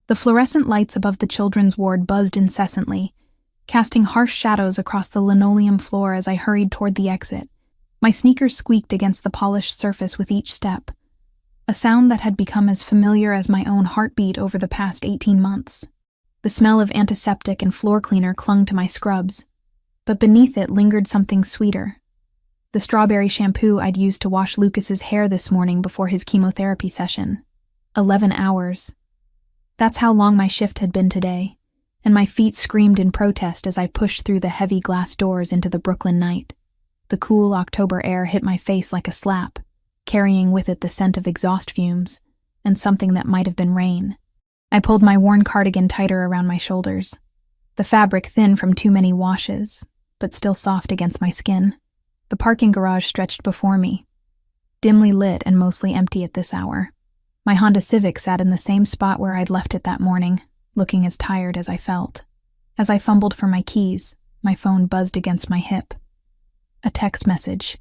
The fluorescent lights above the children's ward buzzed incessantly, casting harsh shadows across the linoleum floor as I hurried toward the exit. My sneakers squeaked against the polished surface with each step, a sound that had become as familiar as my own heartbeat over the past 18 months. The smell of antiseptic and floor cleaner clung to my scrubs, but beneath it lingered something sweeter. The strawberry shampoo I'd used to wash Lucas's hair this morning before his chemotherapy session. 11 hours. That's how long my shift had been today, and my feet screamed in protest as I pushed through the heavy glass doors into the Brooklyn night. The cool October air hit my face like a slap, carrying with it the scent of exhaust fumes and something that might have been rain. I pulled my worn cardigan tighter around my shoulders, the fabric thin from too many washes, but still soft against my skin. The parking garage stretched before me, dimly lit and mostly empty at this hour. My Honda Civic sat in the same spot where I'd left it that morning, looking as tired as I felt. As I fumbled for my keys, my phone buzzed against my hip. A text message.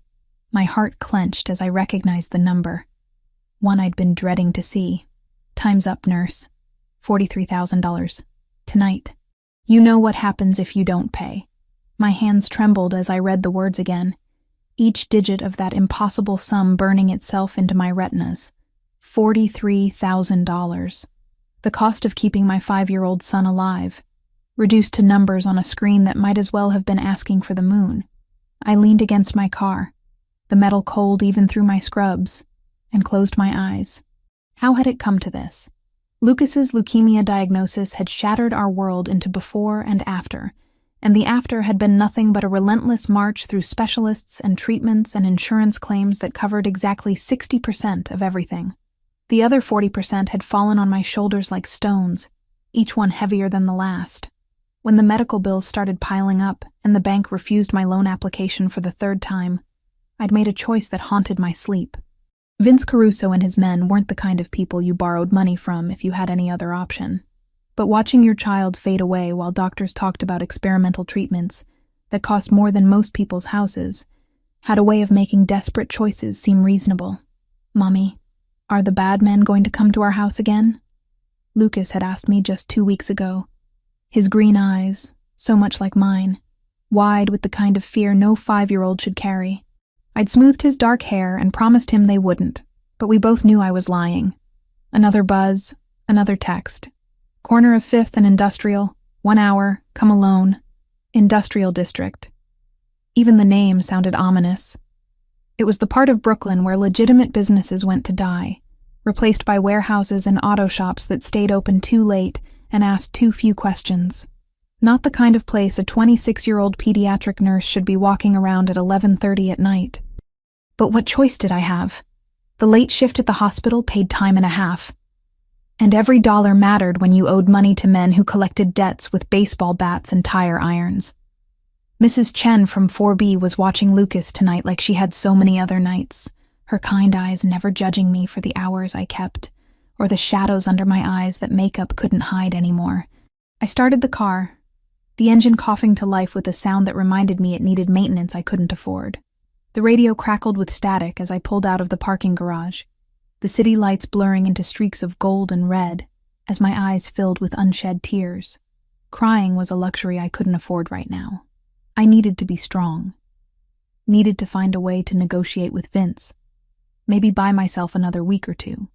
My heart clenched as I recognized the number. One I'd been dreading to see. "Time's up, nurse. $43,000. Tonight. You know what happens if you don't pay." My hands trembled as I read the words again, each digit of that impossible sum burning itself into my retinas. $43,000. The cost of keeping my 5-year-old son alive, reduced to numbers on a screen that might as well have been asking for the moon. I leaned against my car, the metal cold even through my scrubs, and closed my eyes. How had it come to this? Lucas's leukemia diagnosis had shattered our world into before and after, and the after had been nothing but a relentless march through specialists and treatments and insurance claims that covered exactly 60% of everything. The other 40% had fallen on my shoulders like stones, each one heavier than the last. When the medical bills started piling up and the bank refused my loan application for the third time, I'd made a choice that haunted my sleep. Vince Caruso and his men weren't the kind of people you borrowed money from if you had any other option. But watching your child fade away while doctors talked about experimental treatments that cost more than most people's houses had a way of making desperate choices seem reasonable. "Mommy, are the bad men going to come to our house again?" Lucas had asked me just 2 weeks ago. His green eyes, so much like mine, wide with the kind of fear no 5-year-old should carry. I'd smoothed his dark hair and promised him they wouldn't, but we both knew I was lying. Another buzz, another text. "Corner of 5th and Industrial, 1 hour, come alone. Industrial District." Even the name sounded ominous. It was the part of Brooklyn where legitimate businesses went to die, replaced by warehouses and auto shops that stayed open too late and asked too few questions. Not the kind of place a 26-year-old pediatric nurse should be walking around at 11:30 at night. But what choice did I have? The late shift at the hospital paid time and a half. And every dollar mattered when you owed money to men who collected debts with baseball bats and tire irons. Mrs. Chen from 4B was watching Lucas tonight like she had so many other nights, her kind eyes never judging me for the hours I kept, or the shadows under my eyes that makeup couldn't hide anymore. I started the car, the engine coughing to life with a sound that reminded me it needed maintenance I couldn't afford. The radio crackled with static as I pulled out of the parking garage, the city lights blurring into streaks of gold and red as my eyes filled with unshed tears. Crying was a luxury I couldn't afford right now. I needed to be strong. Needed to find a way to negotiate with Vince. Maybe buy myself another week or two.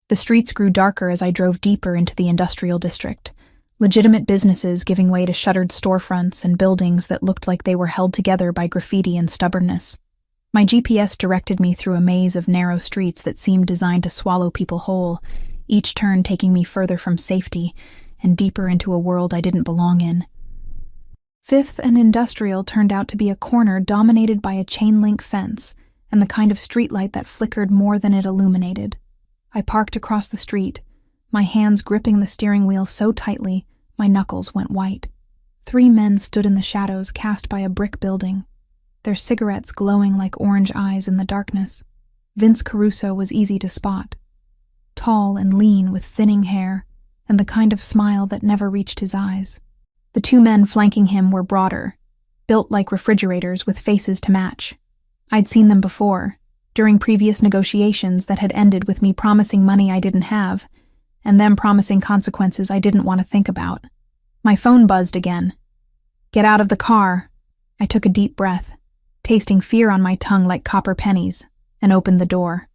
The streets grew darker as I drove deeper into the industrial district, legitimate businesses giving way to shuttered storefronts and buildings that looked like they were held together by graffiti and stubbornness. My GPS directed me through a maze of narrow streets that seemed designed to swallow people whole, each turn taking me further from safety and deeper into a world I didn't belong in. 5th and Industrial turned out to be a corner dominated by a chain-link fence and the kind of streetlight that flickered more than it illuminated. I parked across the street, my hands gripping the steering wheel so tightly my knuckles went white. 3 men stood in the shadows cast by a brick building, their cigarettes glowing like orange eyes in the darkness. Vince Caruso was easy to spot, tall and lean with thinning hair and the kind of smile that never reached his eyes. The 2 men flanking him were broader, built like refrigerators with faces to match. I'd seen them before, during previous negotiations that had ended with me promising money I didn't have, and them promising consequences I didn't want to think about. My phone buzzed again. "Get out of the car." I took a deep breath, tasting fear on my tongue like copper pennies, and opened the door.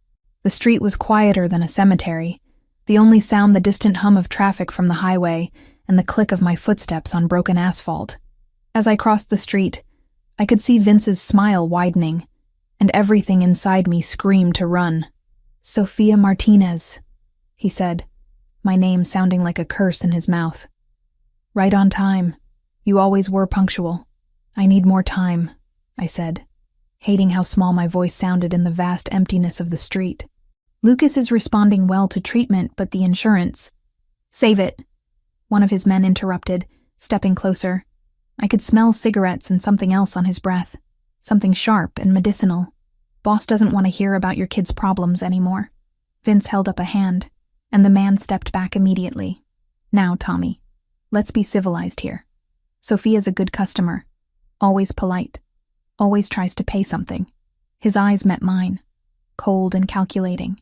The street was quieter than a cemetery, the only sound the distant hum of traffic from the highway and the click of my footsteps on broken asphalt. As I crossed the street, I could see Vince's smile widening, and everything inside me screamed to run. "Sofia Martinez," he said, my name sounding like a curse in his mouth. "Right on time. You always were punctual." "I need more time," I said, hating how small my voice sounded in the vast emptiness of the street. "Lucas is responding well to treatment, but the insurance—" "Save it," one of his men interrupted, stepping closer. I could smell cigarettes and something else on his breath, something sharp and medicinal. "Boss doesn't want to hear about your kid's problems anymore." Vince held up a hand, and the man stepped back immediately. "Now, Tommy, let's be civilized here. Sophia's a good customer, always polite, always tries to pay something." His eyes met mine, cold and calculating.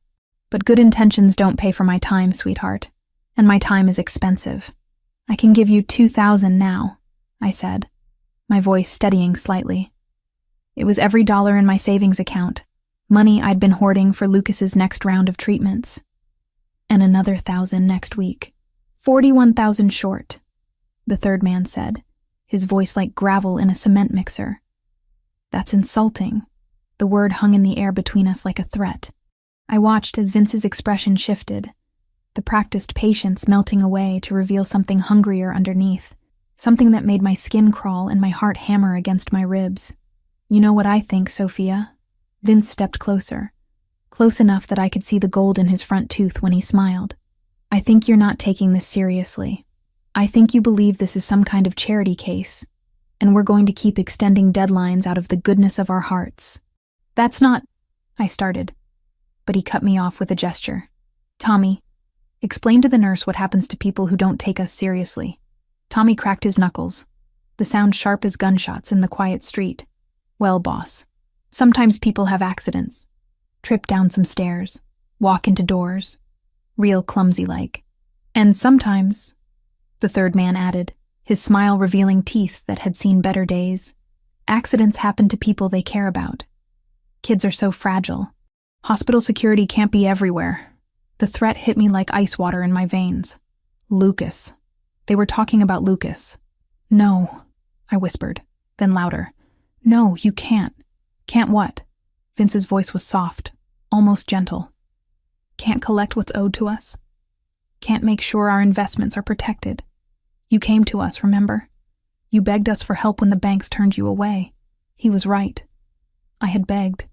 "But good intentions don't pay for my time, sweetheart, and my time is expensive. I can give you 2,000 now," I said, my voice steadying slightly. It was every dollar in my savings account, money I'd been hoarding for Lucas's next round of treatments. "And another 1,000 next week. 41,000 short," the third man said, his voice like gravel in a cement mixer. "That's insulting." The word hung in the air between us like a threat. I watched as Vince's expression shifted, the practiced patience melting away to reveal something hungrier underneath, something that made my skin crawl and my heart hammer against my ribs. "You know what I think, Sophia?" Vince stepped closer, close enough that I could see the gold in his front tooth when he smiled. "I think you're not taking this seriously. I think you believe this is some kind of charity case, and we're going to keep extending deadlines out of the goodness of our hearts." "That's not—" I started, but he cut me off with a gesture. "Tommy, explain to the nurse what happens to people who don't take us seriously." Tommy cracked his knuckles, the sound sharp as gunshots in the quiet street. "Well, boss, sometimes people have accidents. Trip down some stairs, walk into doors, real clumsy-like. And sometimes," the third man added, his smile revealing teeth that had seen better days, "accidents happen to people they care about. Kids are so fragile. Hospital security can't be everywhere." The threat hit me like ice water in my veins. Lucas. They were talking about Lucas. "No," I whispered, then louder. "No, you can't." "Can't what?" Vince's voice was soft, almost gentle. "Can't collect what's owed to us. Can't make sure our investments are protected. You came to us, remember? You begged us for help when the banks turned you away." He was right. I had begged,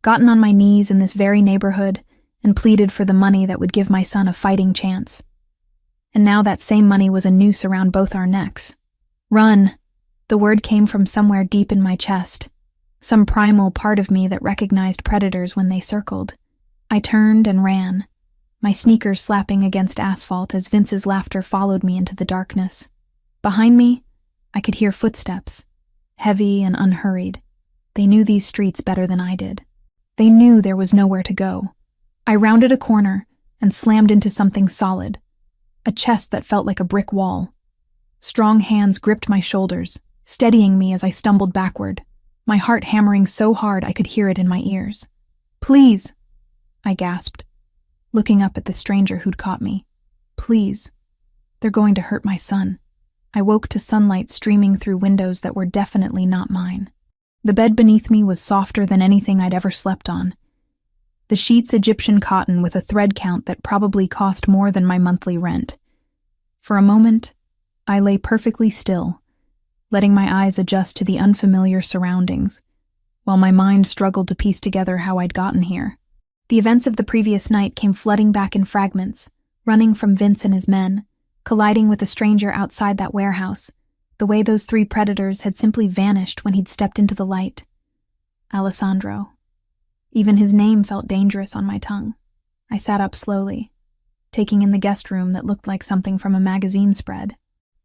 gotten on my knees in this very neighborhood, and pleaded for the money that would give my son a fighting chance. And now that same money was a noose around both our necks. "Run!" The word came from somewhere deep in my chest, some primal part of me that recognized predators when they circled. I turned and ran, my sneakers slapping against asphalt as Vince's laughter followed me into the darkness. Behind me, I could hear footsteps, heavy and unhurried. They knew these streets better than I did. They knew there was nowhere to go. I rounded a corner and slammed into something solid, a chest that felt like a brick wall. Strong hands gripped my shoulders, steadying me as I stumbled backward, my heart hammering so hard I could hear it in my ears. "Please," I gasped, looking up at the stranger who'd caught me. "Please. They're going to hurt my son." I woke to sunlight streaming through windows that were definitely not mine. The bed beneath me was softer than anything I'd ever slept on. The sheets Egyptian cotton with a thread count that probably cost more than my monthly rent. For a moment, I lay perfectly still, letting my eyes adjust to the unfamiliar surroundings, while my mind struggled to piece together how I'd gotten here. The events of the previous night came flooding back in fragments, running from Vince and his men, colliding with a stranger outside that warehouse, the way those three predators had simply vanished when he'd stepped into the light. Alessandro. Even his name felt dangerous on my tongue. I sat up slowly, taking in the guest room that looked like something from a magazine spread.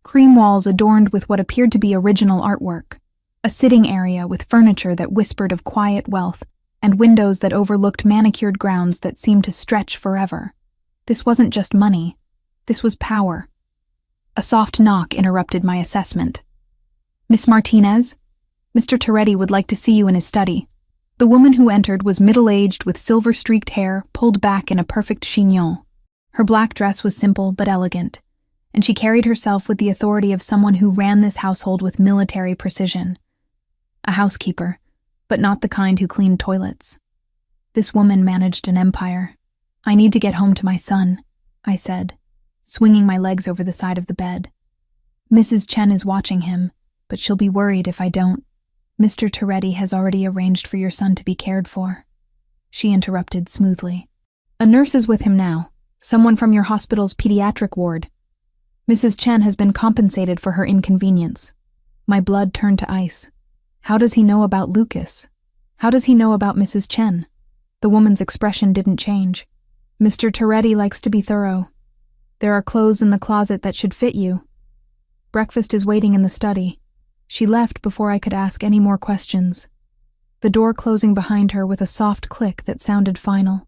Cream walls adorned with what appeared to be original artwork, a sitting area with furniture that whispered of quiet wealth, and windows that overlooked manicured grounds that seemed to stretch forever. This wasn't just money, This was power. A soft knock interrupted my assessment. "Miss Martinez? Mr. Toretti would like to see you in his study." The woman who entered was middle-aged with silver-streaked hair pulled back in a perfect chignon. Her black dress was simple but elegant, and she carried herself with the authority of someone who ran this household with military precision. A housekeeper, but not the kind who cleaned toilets. This woman managed an empire. "I need to get home to my son," I said, swinging my legs over the side of the bed. "Mrs. Chen is watching him, but she'll be worried if I don't. Mr. Toretti has already arranged for your son to be cared for." She interrupted smoothly. "A nurse is with him now, someone from your hospital's pediatric ward. Mrs. Chen has been compensated for her inconvenience." My blood turned to ice. How does he know about Lucas? How does he know about Mrs. Chen? The woman's expression didn't change. "Mr. Toretti likes to be thorough. There are clothes in the closet that should fit you. Breakfast is waiting in the study." She left before I could ask any more questions, the door closing behind her with a soft click that sounded final.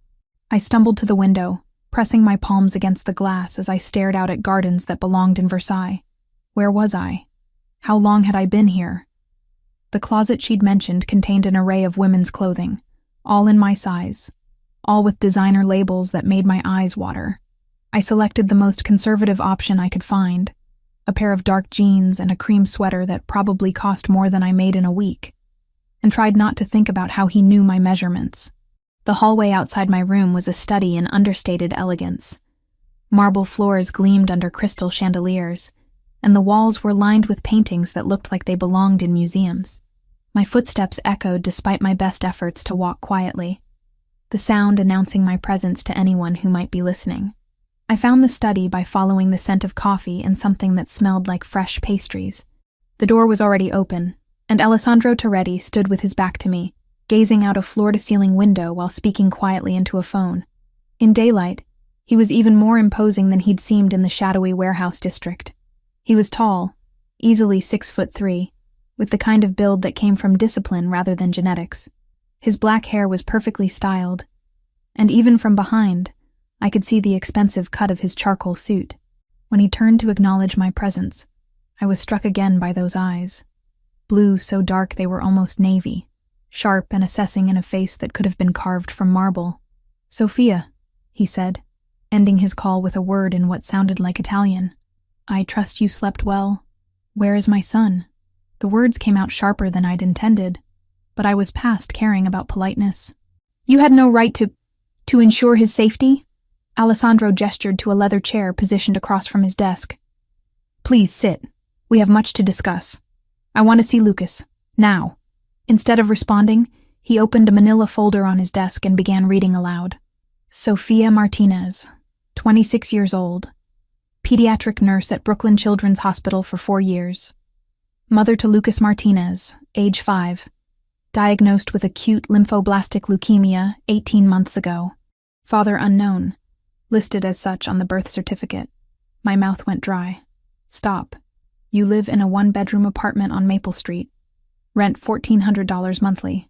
I stumbled to the window, pressing my palms against the glass as I stared out at gardens that belonged in Versailles. Where was I? How long had I been here? The closet she'd mentioned contained an array of women's clothing, all in my size, all with designer labels that made my eyes water. I selected the most conservative option I could find, a pair of dark jeans and a cream sweater that probably cost more than I made in a week, and tried not to think about how he knew my measurements. The hallway outside my room was a study in understated elegance. Marble floors gleamed under crystal chandeliers, and the walls were lined with paintings that looked like they belonged in museums. My footsteps echoed despite my best efforts to walk quietly, the sound announcing my presence to anyone who might be listening. I found the study by following the scent of coffee and something that smelled like fresh pastries. The door was already open, and Alessandro Toretti stood with his back to me, gazing out a floor-to-ceiling window while speaking quietly into a phone. In daylight, he was even more imposing than he'd seemed in the shadowy warehouse district. He was tall, easily 6'3", with the kind of build that came from discipline rather than genetics. His black hair was perfectly styled, and even from behind, I could see the expensive cut of his charcoal suit. When he turned to acknowledge my presence, I was struck again by those eyes. Blue so dark they were almost navy, sharp and assessing in a face that could have been carved from marble. "Sophia," he said, ending his call with a word in what sounded like Italian. "I trust you slept well. Where is my son?" The words came out sharper than I'd intended, but I was past caring about politeness. "You had no right to ensure his safety?" Alessandro gestured to a leather chair positioned across from his desk. "Please sit. We have much to discuss. I want to see Lucas. Now." Instead of responding, he opened a manila folder on his desk and began reading aloud. "Sophia Martinez, 26 years old. Pediatric nurse at Brooklyn Children's Hospital for 4 years. Mother to Lucas Martinez, age 5. Diagnosed with acute lymphoblastic leukemia 18 months ago. Father unknown. Listed as such on the birth certificate." My mouth went dry. "Stop. You live in a 1-bedroom apartment on Maple Street. Rent $1,400 monthly.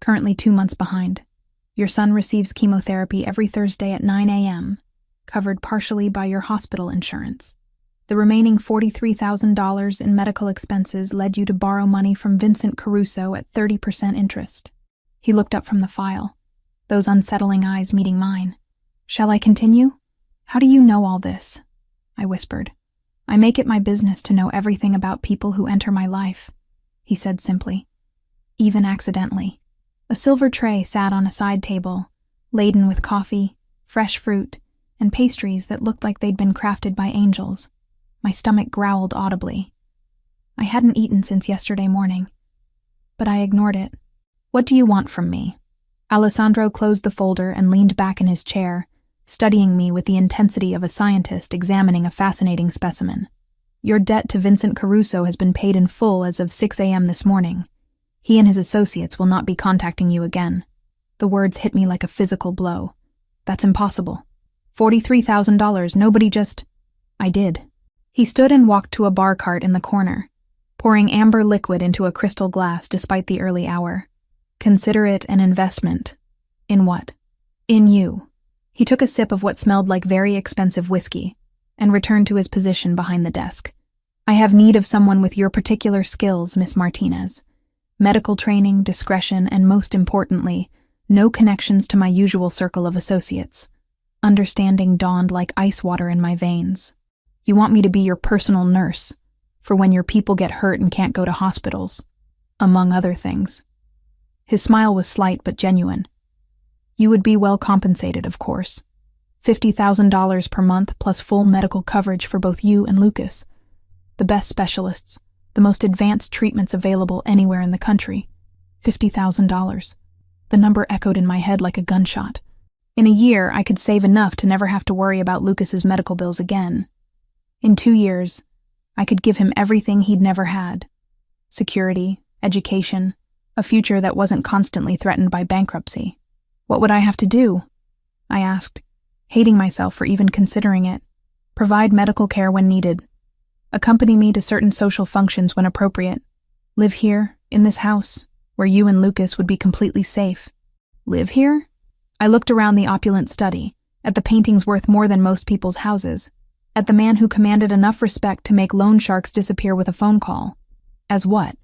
Currently 2 months behind. Your son receives chemotherapy every Thursday at 9 a.m., covered partially by your hospital insurance. The remaining $43,000 in medical expenses led you to borrow money from Vincent Caruso at 30% interest." He looked up from the file, those unsettling eyes meeting mine. "Shall I continue? How do you know all this?" I whispered. "I make it my business to know everything about people who enter my life," he said simply. "Even accidentally." A silver tray sat on a side table, laden with coffee, fresh fruit, and pastries that looked like they'd been crafted by angels. My stomach growled audibly. I hadn't eaten since yesterday morning, but I ignored it. "What do you want from me?" Alessandro closed the folder and leaned back in his chair, studying me with the intensity of a scientist examining a fascinating specimen. "Your debt to Vincent Caruso has been paid in full as of 6 a.m. this morning. He and his associates will not be contacting you again." The words hit me like a physical blow. "That's impossible. $43,000, nobody just—" I did. He stood and walked to a bar cart in the corner, pouring amber liquid into a crystal glass despite the early hour. "Consider it an investment." "In what?" "In you." He took a sip of what smelled like very expensive whiskey. and returned to his position behind the desk. "I have need of someone with your particular skills, Miss Martinez. Medical training, discretion, and most importantly, no connections to my usual circle of associates." Understanding dawned like ice water in my veins. "You want me to be your personal nurse, for when your people get hurt and can't go to hospitals, among other things." His smile was slight but genuine. "You would be well compensated, of course. $50,000 per month plus full medical coverage for both you and Lucas. The best specialists, the most advanced treatments available anywhere in the country. $50,000. The number echoed in my head like a gunshot. In a year, I could save enough to never have to worry about Lucas's medical bills again. In 2 years, I could give him everything he'd never had. Security, education, a future that wasn't constantly threatened by bankruptcy. What would I have to do? I asked, hating myself for even considering it. Provide medical care when needed. Accompany me to certain social functions when appropriate. Live here, in this house, where you and Lucas would be completely safe. Live here? I looked around the opulent study, at the paintings worth more than most people's houses, at the man who commanded enough respect to make loan sharks disappear with a phone call. As what?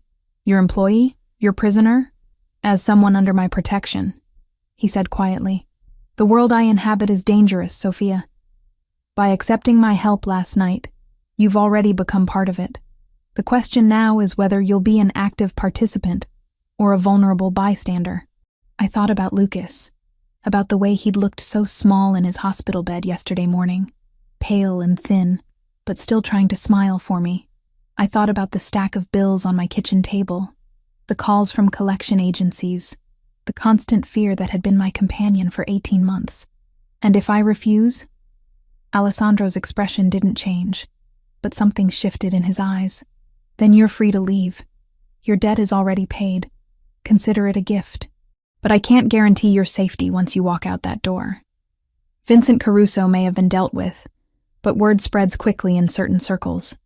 Your employee? Your prisoner? As someone under my protection, he said quietly. The world I inhabit is dangerous, Sophia. By accepting my help last night, you've already become part of it. The question now is whether you'll be an active participant or a vulnerable bystander. I thought about Lucas, about the way he'd looked so small in his hospital bed yesterday morning, pale and thin, but still trying to smile for me. I thought about the stack of bills on my kitchen table, the calls from collection agencies, the constant fear that had been my companion for 18 months. And if I refuse? Alessandro's expression didn't change, but something shifted in his eyes. Then you're free to leave. Your debt is already paid. Consider it a gift. But I can't guarantee your safety once you walk out that door. Vincent Caruso may have been dealt with, but word spreads quickly in certain circles.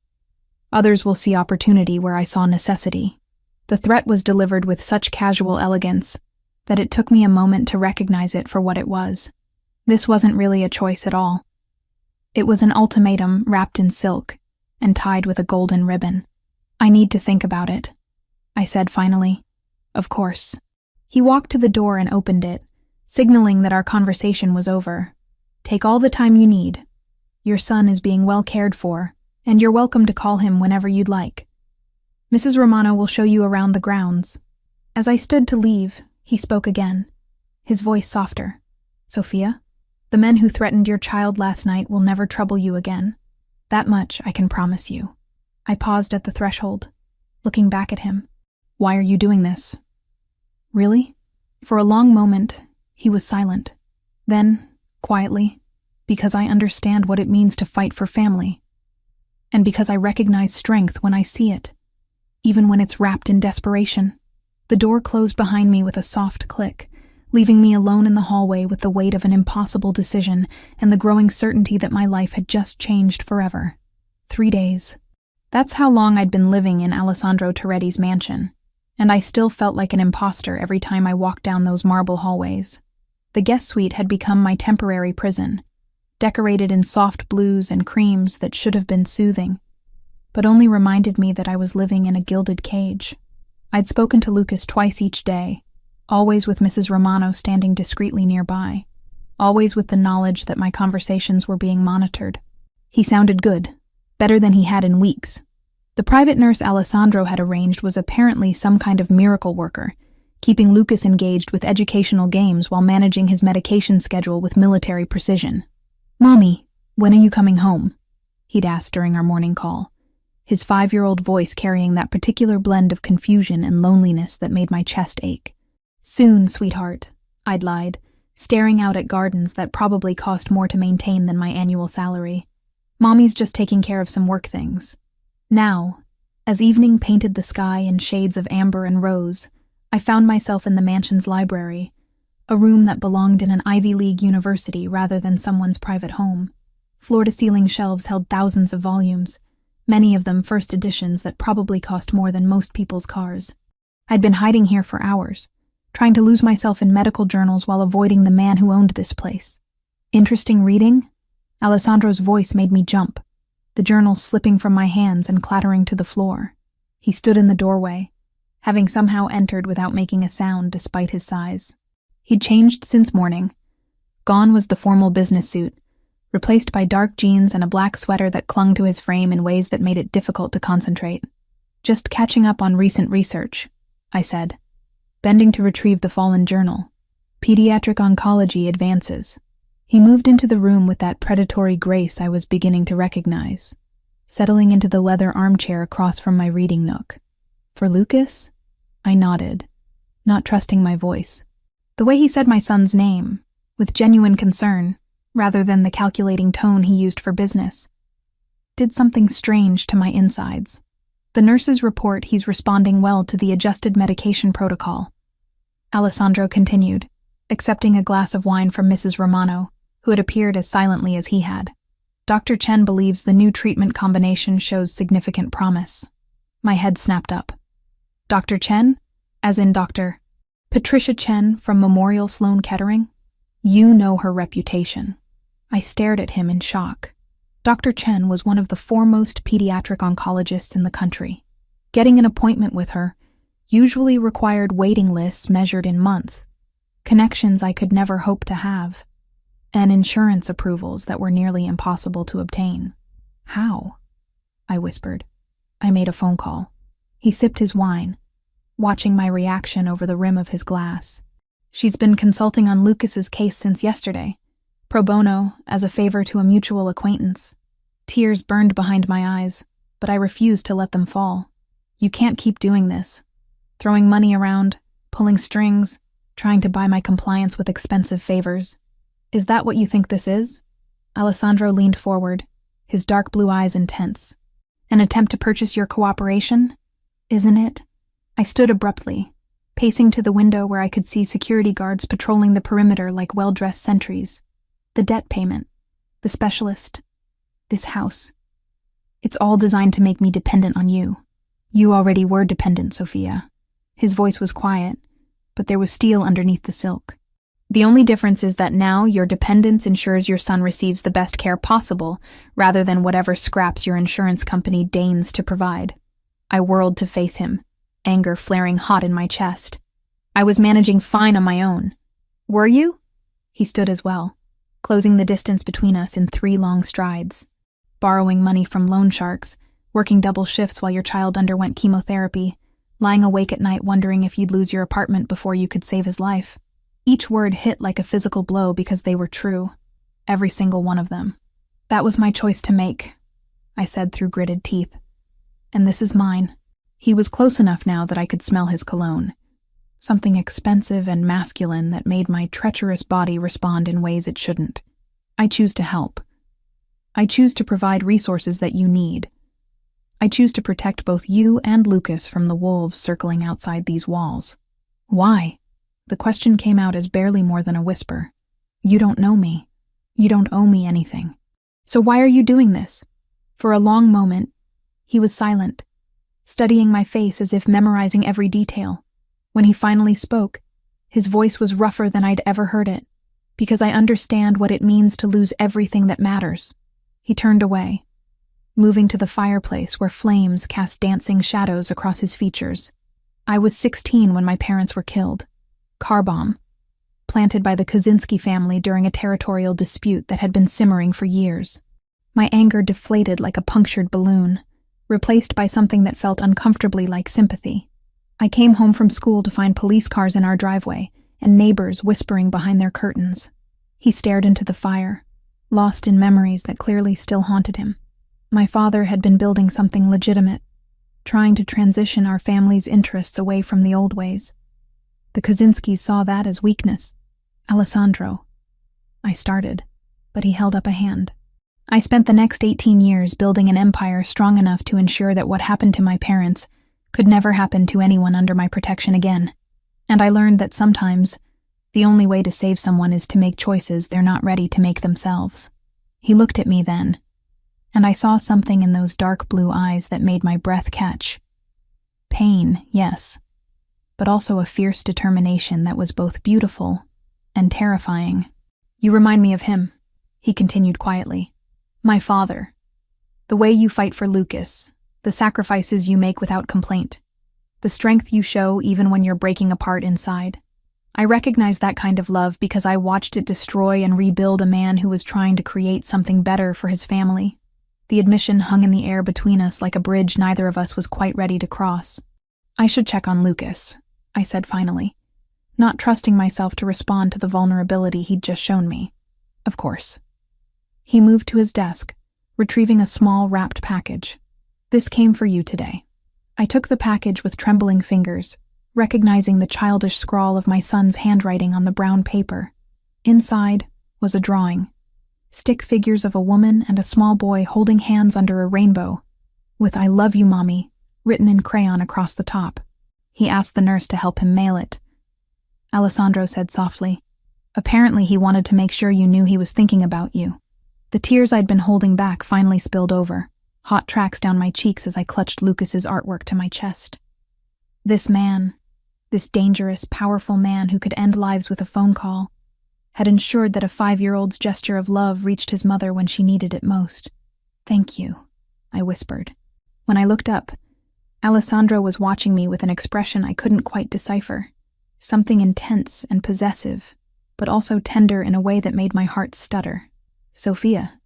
Others will see opportunity where I saw necessity. The threat was delivered with such casual elegance that it took me a moment to recognize it for what it was. This wasn't really a choice at all. It was an ultimatum wrapped in silk and tied with a golden ribbon. I need to think about it, I said finally. Of course. He walked to the door and opened it, signaling that our conversation was over. Take all the time you need. Your son is being well cared for, and you're welcome to call him whenever you'd like. Mrs. Romano will show you around the grounds. As I stood to leave, he spoke again, his voice softer. Sophia, the men who threatened your child last night will never trouble you again. That much I can promise you. I paused at the threshold, looking back at him. Why are you doing this? Really? For a long moment, he was silent. Then, quietly, because I understand what it means to fight for family. And because I recognize strength when I see it, even when it's wrapped in desperation. The door closed behind me with a soft click, leaving me alone in the hallway with the weight of an impossible decision and the growing certainty that my life had just changed forever. 3 days. That's how long I'd been living in Alessandro Toretti's mansion, and I still felt like an imposter every time I walked down those marble hallways. The guest suite had become my temporary prison, decorated in soft blues and creams that should have been soothing, but only reminded me that I was living in a gilded cage. I'd spoken to Lucas twice each day, always with Mrs. Romano standing discreetly nearby, always with the knowledge that my conversations were being monitored. He sounded good, better than he had in weeks. The private nurse Alessandro had arranged was apparently some kind of miracle worker, keeping Lucas engaged with educational games while managing his medication schedule with military precision. Mommy, when are you coming home? He'd asked during our morning call, his 5-year-old voice carrying that particular blend of confusion and loneliness that made my chest ache. Soon, sweetheart, I'd lied, staring out at gardens that probably cost more to maintain than my annual salary. Mommy's just taking care of some work things. Now, as evening painted the sky in shades of amber and rose, I found myself in the mansion's library, a room that belonged in an Ivy League university rather than someone's private home. Floor-to-ceiling shelves held thousands of volumes, many of them first editions that probably cost more than most people's cars. I'd been hiding here for hours, trying to lose myself in medical journals while avoiding the man who owned this place. Interesting reading? Alessandro's voice made me jump, the journal slipping from my hands and clattering to the floor. He stood in the doorway, having somehow entered without making a sound despite his size. He'd changed since morning. Gone was the formal business suit, replaced by dark jeans and a black sweater that clung to his frame in ways that made it difficult to concentrate. "Just catching up on recent research," I said, bending to retrieve the fallen journal. "Pediatric oncology advances." He moved into the room with that predatory grace I was beginning to recognize, settling into the leather armchair across from my reading nook. "For Lucas?" I nodded, not trusting my voice. The way he said my son's name, with genuine concern, rather than the calculating tone he used for business, did something strange to my insides. "The nurses report he's responding well to the adjusted medication protocol," Alessandro continued, accepting a glass of wine from Mrs. Romano, who had appeared as silently as he had. "Dr. Chen believes the new treatment combination shows significant promise." My head snapped up. "Dr. Chen? As in Dr. Patricia Chen from Memorial Sloan Kettering? You know her reputation." I stared at him in shock. Dr. Chen was one of the foremost pediatric oncologists in the country. Getting an appointment with her usually required waiting lists measured in months, connections I could never hope to have, and insurance approvals that were nearly impossible to obtain. "How?" I whispered. "I made a phone call." He sipped his wine, watching my reaction over the rim of his glass. "She's been consulting on Lucas's case since yesterday, pro bono, as a favor to a mutual acquaintance." Tears burned behind my eyes, but I refused to let them fall. "You can't keep doing this. Throwing money around, pulling strings, trying to buy my compliance with expensive favors. Is that what you think this is?" Alessandro leaned forward, his dark blue eyes intense. "An attempt to purchase your cooperation? Isn't it?" I stood abruptly, pacing to the window where I could see security guards patrolling the perimeter like well-dressed sentries. "The debt payment, the specialist, this house. It's all designed to make me dependent on you. You already were dependent, Sophia." His voice was quiet, but there was steel underneath the silk. "The only difference is that now your dependence ensures your son receives the best care possible, rather than whatever scraps your insurance company deigns to provide." I whirled to face him, anger flaring hot in my chest. "I was managing fine on my own." "Were you?" He stood as well, closing the distance between us in 3 long strides. "Borrowing money from loan sharks, working double shifts while your child underwent chemotherapy, lying awake at night wondering if you'd lose your apartment before you could save his life." Each word hit like a physical blow because they were true. Every single one of them. "That was my choice to make," I said through gritted teeth. "And this is mine." He was close enough now that I could smell his cologne. Something expensive and masculine that made my treacherous body respond in ways it shouldn't. "I choose to help. I choose to provide resources that you need. I choose to protect both you and Lucas from the wolves circling outside these walls." "Why?" The question came out as barely more than a whisper. "You don't know me. You don't owe me anything. So why are you doing this?" For a long moment, he was silent, studying my face as if memorizing every detail. When he finally spoke, his voice was rougher than I'd ever heard it, "Because I understand what it means to lose everything that matters." He turned away, moving to the fireplace where flames cast dancing shadows across his features. "I was 16 when my parents were killed. Car bomb, planted by the Kaczynski family during a territorial dispute that had been simmering for years." My anger deflated like a punctured balloon, replaced by something that felt uncomfortably like sympathy. I came home from school to find police cars in our driveway and neighbors whispering behind their curtains. He stared into the fire, lost in memories that clearly still haunted him. My father had been building something legitimate, trying to transition our family's interests away from the old ways. The Kaczynskis saw that as weakness. "Alessandro," I started, but he held up a hand. "I spent the next 18 years building an empire strong enough to ensure that what happened to my parents could never happen to anyone under my protection again. And I learned that sometimes the only way to save someone is to make choices they're not ready to make themselves." He looked at me then, and I saw something in those dark blue eyes that made my breath catch. Pain, yes, but also a fierce determination that was both beautiful and terrifying. "You remind me of him," He continued quietly. My father. The way you fight for Lucas, the sacrifices you make without complaint, the strength you show even when you're breaking apart inside. I recognize that kind of love because I watched it destroy and rebuild a man who was trying to create something better for his family. The admission hung in the air between us like a bridge neither of us was quite ready to cross. I should check on Lucas, I said finally, not trusting myself to respond to the vulnerability he'd just shown me. Of course. He moved to his desk, retrieving a small wrapped package. This came for you today. I took the package with trembling fingers, recognizing the childish scrawl of my son's handwriting on the brown paper. Inside was a drawing. Stick figures of a woman and a small boy holding hands under a rainbow, with I love you, Mommy, written in crayon across the top. He asked the nurse to help him mail it. Alessandro said softly, apparently he wanted to make sure you knew he was thinking about you. The tears I'd been holding back finally spilled over, hot tracks down my cheeks as I clutched Lucas's artwork to my chest. This man, this dangerous, powerful man who could end lives with a phone call, had ensured that a 5-year-old's gesture of love reached his mother when she needed it most. Thank you, I whispered. When I looked up, Alessandro was watching me with an expression I couldn't quite decipher, something intense and possessive, but also tender in a way that made my heart stutter. Sophia,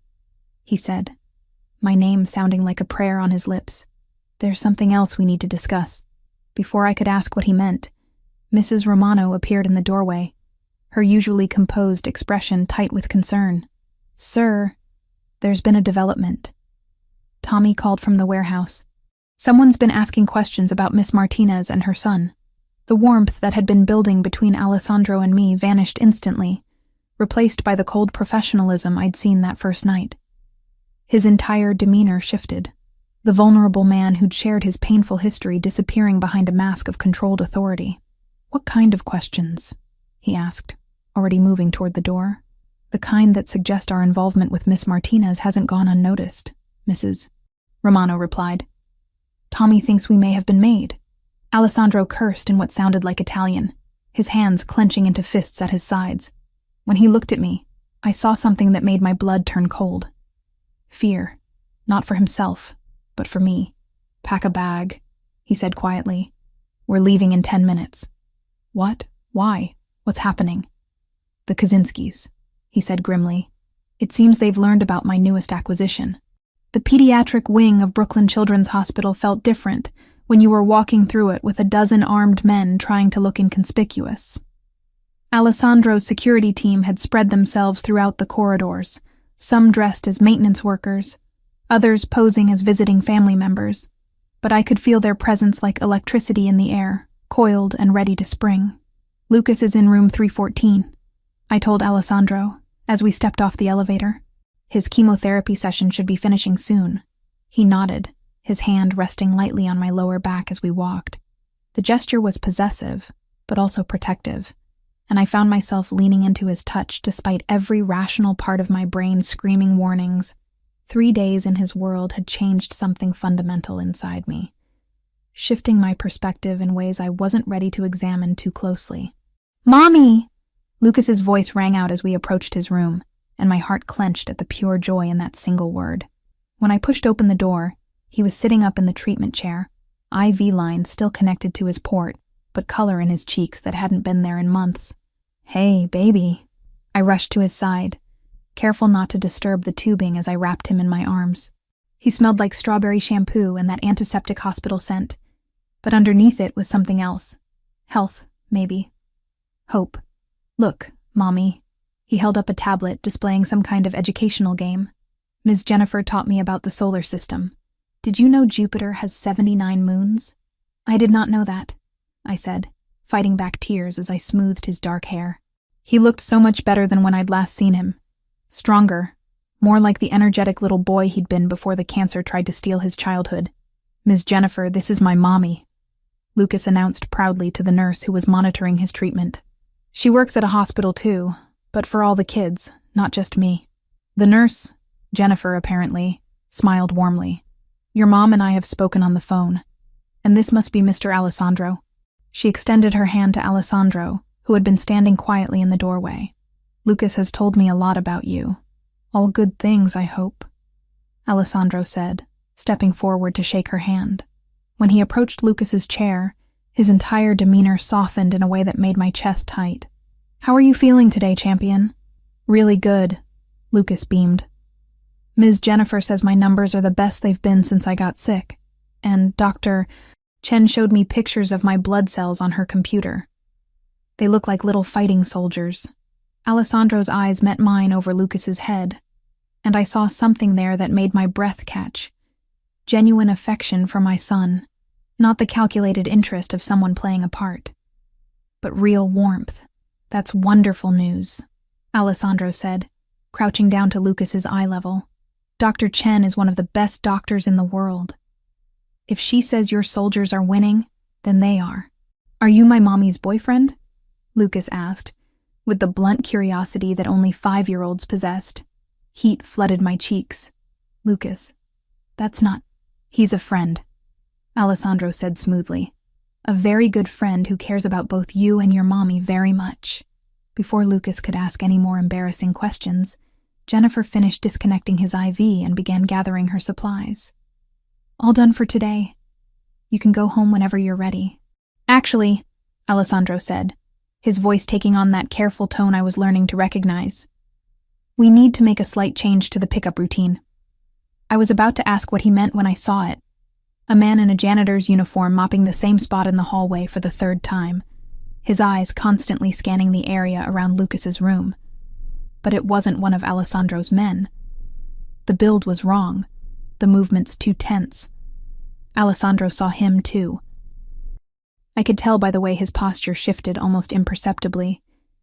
he said, my name sounding like a prayer on his lips. There's something else we need to discuss. Before I could ask what he meant, Mrs. Romano appeared in the doorway, her usually composed expression tight with concern. Sir, there's been a development. Tommy called from the warehouse. Someone's been asking questions about Miss Martinez and her son. The warmth that had been building between Alessandro and me vanished instantly, replaced by the cold professionalism I'd seen that first night. His entire demeanor shifted, the vulnerable man who'd shared his painful history disappearing behind a mask of controlled authority. What kind of questions? He asked, already moving toward the door. The kind that suggest our involvement with Miss Martinez hasn't gone unnoticed, Mrs. Romano replied. Tommy thinks we may have been made. Alessandro cursed in what sounded like Italian, his hands clenching into fists at his sides. When he looked at me, I saw something that made my blood turn cold. Fear, not for himself, but for me. Pack a bag, he said quietly. We're leaving in 10 minutes. What? Why? What's happening? The Kaczynskis, he said grimly. It seems they've learned about my newest acquisition. The pediatric wing of Brooklyn Children's Hospital felt different when you were walking through it with a dozen armed men trying to look inconspicuous. Alessandro's security team had spread themselves throughout the corridors, some dressed as maintenance workers, others posing as visiting family members, but I could feel their presence like electricity in the air, coiled and ready to spring. Lucas is in room 314, I told Alessandro, as we stepped off the elevator. His chemotherapy session should be finishing soon. He nodded, his hand resting lightly on my lower back as we walked. The gesture was possessive, but also protective, and I found myself leaning into his touch despite every rational part of my brain screaming warnings. 3 days in his world had changed something fundamental inside me, shifting my perspective in ways I wasn't ready to examine too closely. Mommy! Lucas's voice rang out as we approached his room, and my heart clenched at the pure joy in that single word. When I pushed open the door, he was sitting up in the treatment chair, IV line still connected to his port, but color in his cheeks that hadn't been there in months. Hey, baby. I rushed to his side, careful not to disturb the tubing as I wrapped him in my arms. He smelled like strawberry shampoo and that antiseptic hospital scent, but underneath it was something else. Health, maybe. Hope. Look, Mommy. He held up a tablet displaying some kind of educational game. Ms. Jennifer taught me about the solar system. Did you know Jupiter has 79 moons? I did not know that, I said, fighting back tears as I smoothed his dark hair. He looked so much better than when I'd last seen him. Stronger, more like the energetic little boy he'd been before the cancer tried to steal his childhood. Ms. Jennifer, this is my mommy, Lucas announced proudly to the nurse who was monitoring his treatment. She works at a hospital too, but for all the kids, not just me. The nurse, Jennifer apparently, smiled warmly. Your mom and I have spoken on the phone, and this must be Mr. Alessandro. She extended her hand to Alessandro, who had been standing quietly in the doorway. Lucas has told me a lot about you. All good things, I hope, Alessandro said, stepping forward to shake her hand. When he approached Lucas's chair, his entire demeanor softened in a way that made my chest tight. How are you feeling today, champion? Really good, Lucas beamed. Ms. Jennifer says my numbers are the best they've been since I got sick, and Dr. Chen showed me pictures of my blood cells on her computer. They look like little fighting soldiers. Alessandro's eyes met mine over Lucas's head, and I saw something there that made my breath catch. Genuine affection for my son, not the calculated interest of someone playing a part, but real warmth. That's wonderful news, Alessandro said, crouching down to Lucas's eye level. Dr. Chen is one of the best doctors in the world. If she says your soldiers are winning, then they are. Are you my mommy's boyfriend? Lucas asked, with the blunt curiosity that only 5-year-olds possessed. Heat flooded my cheeks. Lucas, that's not... He's a friend, Alessandro said smoothly. A very good friend who cares about both you and your mommy very much. Before Lucas could ask any more embarrassing questions, Jennifer finished disconnecting his IV and began gathering her supplies. All done for today. You can go home whenever you're ready. Actually, Alessandro said, his voice taking on that careful tone I was learning to recognize. We need to make a slight change to the pickup routine. I was about to ask what he meant when I saw it. A man in a janitor's uniform mopping the same spot in the hallway for the 3rd time, his eyes constantly scanning the area around Lucas's room. But it wasn't one of Alessandro's men. The build was wrong, the movements too tense. Alessandro saw him too. I could tell by the way his posture shifted almost imperceptibly,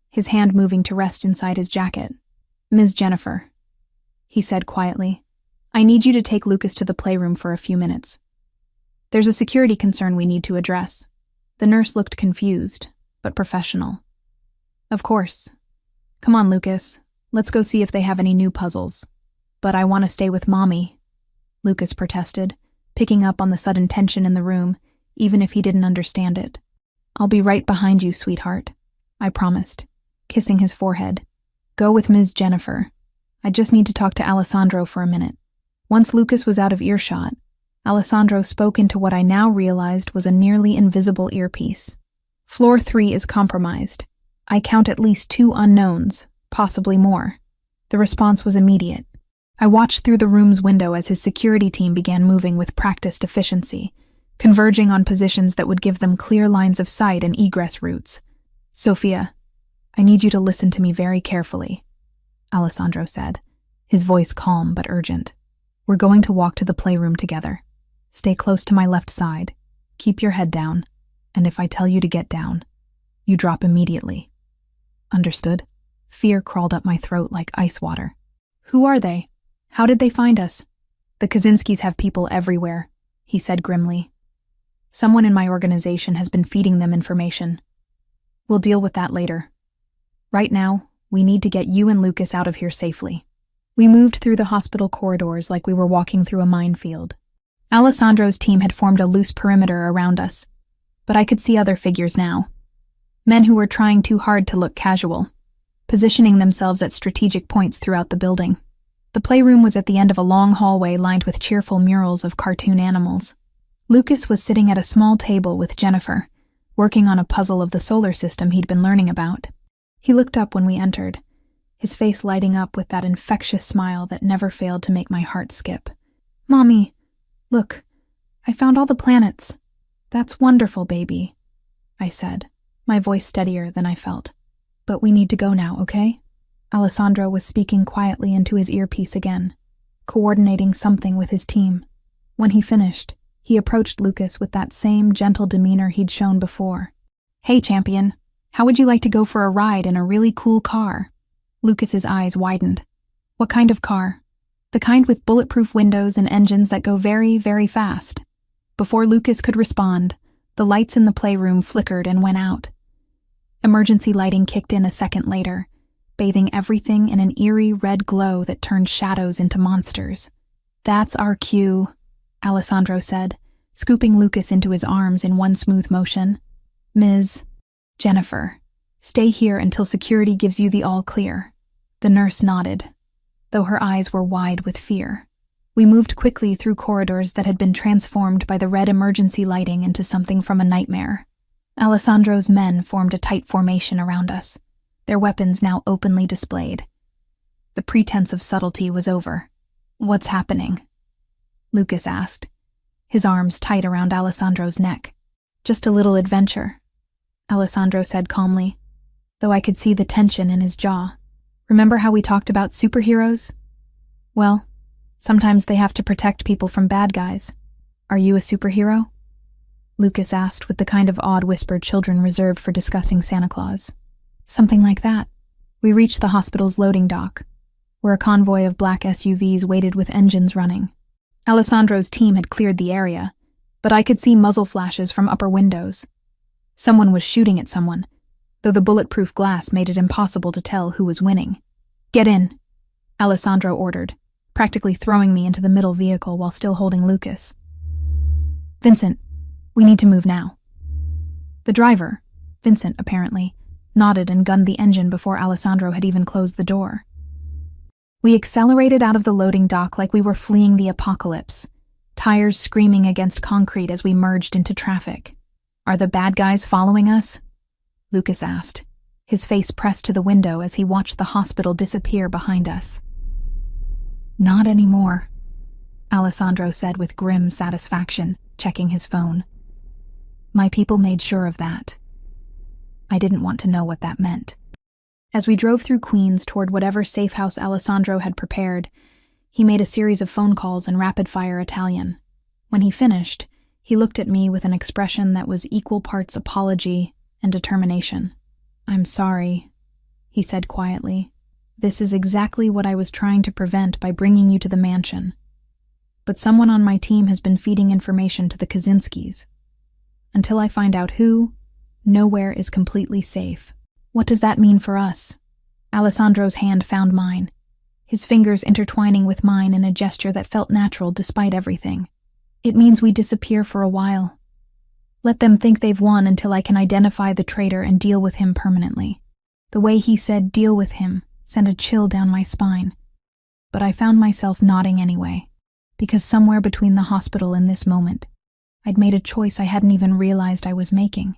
his hand moving to rest inside his jacket. Ms. Jennifer, he said quietly, I need you to take Lucas to the playroom for a few minutes. There's a security concern we need to address. The nurse looked confused, but professional. Of course. Come on, Lucas. Let's go see if they have any new puzzles. But I want to stay with Mommy, Lucas protested, picking up on the sudden tension in the room, even if he didn't understand it. I'll be right behind you, sweetheart, I promised, kissing his forehead. Go with Ms. Jennifer. I just need to talk to Alessandro for a minute. Once Lucas was out of earshot, Alessandro spoke into what I now realized was a nearly invisible earpiece. Floor 3 is compromised. I count at least 2 unknowns, possibly more. The response was immediate. I watched through the room's window as his security team began moving with practiced efficiency, converging on positions that would give them clear lines of sight and egress routes. Sophia, I need you to listen to me very carefully, Alessandro said, his voice calm but urgent. We're going to walk to the playroom together. Stay close to my left side. Keep your head down. And if I tell you to get down, you drop immediately. Understood? Fear crawled up my throat like ice water. Who are they? How did they find us? The Kaczynskis have people everywhere, he said grimly. Someone in my organization has been feeding them information. We'll deal with that later. Right now, we need to get you and Lucas out of here safely. We moved through the hospital corridors like we were walking through a minefield. Alessandro's team had formed a loose perimeter around us, but I could see other figures now. Men who were trying too hard to look casual, positioning themselves at strategic points throughout the building. The playroom was at the end of a long hallway lined with cheerful murals of cartoon animals. Lucas was sitting at a small table with Jennifer, working on a puzzle of the solar system he'd been learning about. He looked up when we entered, his face lighting up with that infectious smile that never failed to make my heart skip. Mommy, look, I found all the planets. That's wonderful, baby, I said, my voice steadier than I felt. But we need to go now, okay? Alessandro was speaking quietly into his earpiece again, coordinating something with his team. When he finished, he approached Lucas with that same gentle demeanor he'd shown before. Hey, champion, how would you like to go for a ride in a really cool car? Lucas's eyes widened. What kind of car? The kind with bulletproof windows and engines that go very, very fast. Before Lucas could respond, the lights in the playroom flickered and went out. Emergency lighting kicked in a second later, bathing everything in an eerie red glow that turned shadows into monsters. That's our cue, Alessandro said, scooping Lucas into his arms in one smooth motion. Ms. Jennifer, stay here until security gives you the all clear. The nurse nodded. though her eyes were wide with fear. We moved quickly through corridors that had been transformed by the red emergency lighting into something from a nightmare. Alessandro's men formed a tight formation around us, their weapons now openly displayed. The pretense of subtlety was over. "What's happening?" Lucas asked, his arms tight around Alessandro's neck. "Just a little adventure," Alessandro said calmly, though I could see the tension in his jaw. "Remember how we talked about superheroes? Well, sometimes they have to protect people from bad guys. Are you a superhero?" Lucas asked with the kind of odd whisper children reserve for discussing Santa Claus. "Something like that." We reached the hospital's loading dock, where a convoy of black SUVs waited with engines running. Alessandro's team had cleared the area, but I could see muzzle flashes from upper windows. Someone was shooting at someone, though the bulletproof glass made it impossible to tell who was winning. "Get in," Alessandro ordered, practically throwing me into the middle vehicle while still holding Lucas. "Vincent, we need to move now." The driver, Vincent apparently, nodded and gunned the engine before Alessandro had even closed the door. We accelerated out of the loading dock like we were fleeing the apocalypse, tires screaming against concrete as we merged into traffic. "Are the bad guys following us?" Lucas asked, his face pressed to the window as he watched the hospital disappear behind us. "Not anymore," Alessandro said with grim satisfaction, checking his phone. "My people made sure of that." I didn't want to know what that meant. As we drove through Queens toward whatever safe house Alessandro had prepared, he made a series of phone calls in rapid-fire Italian. When he finished, he looked at me with an expression that was equal parts apology and determination. "I'm sorry," he said quietly. "This is exactly what I was trying to prevent by bringing you to the mansion. But someone on my team has been feeding information to the Kaczynskis. Until I find out who, nowhere is completely safe." "What does that mean for us?" Alessandro's hand found mine, his fingers intertwining with mine in a gesture that felt natural despite everything. "It means we disappear for a while. Let them think they've won until I can identify the traitor and deal with him permanently." The way he said "deal with him" sent a chill down my spine, but I found myself nodding anyway, because somewhere between the hospital and this moment, I'd made a choice I hadn't even realized I was making.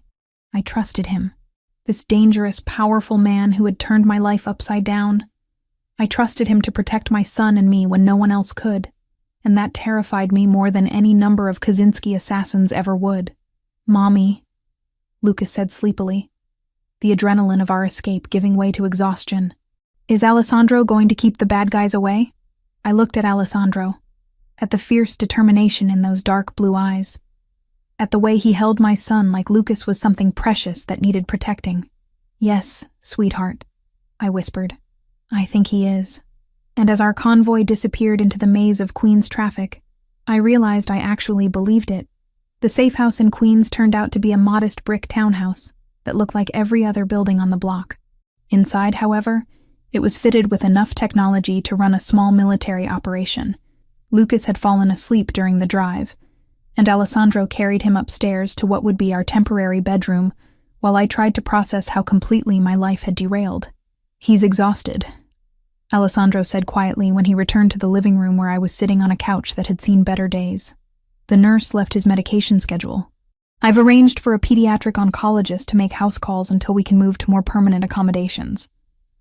I trusted him. This dangerous, powerful man who had turned my life upside down. I trusted him to protect my son and me when no one else could, and that terrified me more than any number of Kaczynski assassins ever would. "Mommy," Lucas said sleepily, the adrenaline of our escape giving way to exhaustion. "Is Alessandro going to keep the bad guys away?" I looked at Alessandro, at the fierce determination in those dark blue eyes, at the way he held my son like Lucas was something precious that needed protecting. "Yes, sweetheart," I whispered. "I think he is." And as our convoy disappeared into the maze of Queens traffic, I realized I actually believed it. The safe house in Queens turned out to be a modest brick townhouse that looked like every other building on the block. Inside, however, it was fitted with enough technology to run a small military operation. Lucas had fallen asleep during the drive, and Alessandro carried him upstairs to what would be our temporary bedroom while I tried to process how completely my life had derailed. "He's exhausted," Alessandro said quietly when he returned to the living room where I was sitting on a couch that had seen better days. The nurse left his medication schedule. "I've arranged for a pediatric oncologist to make house calls until we can move to more permanent accommodations."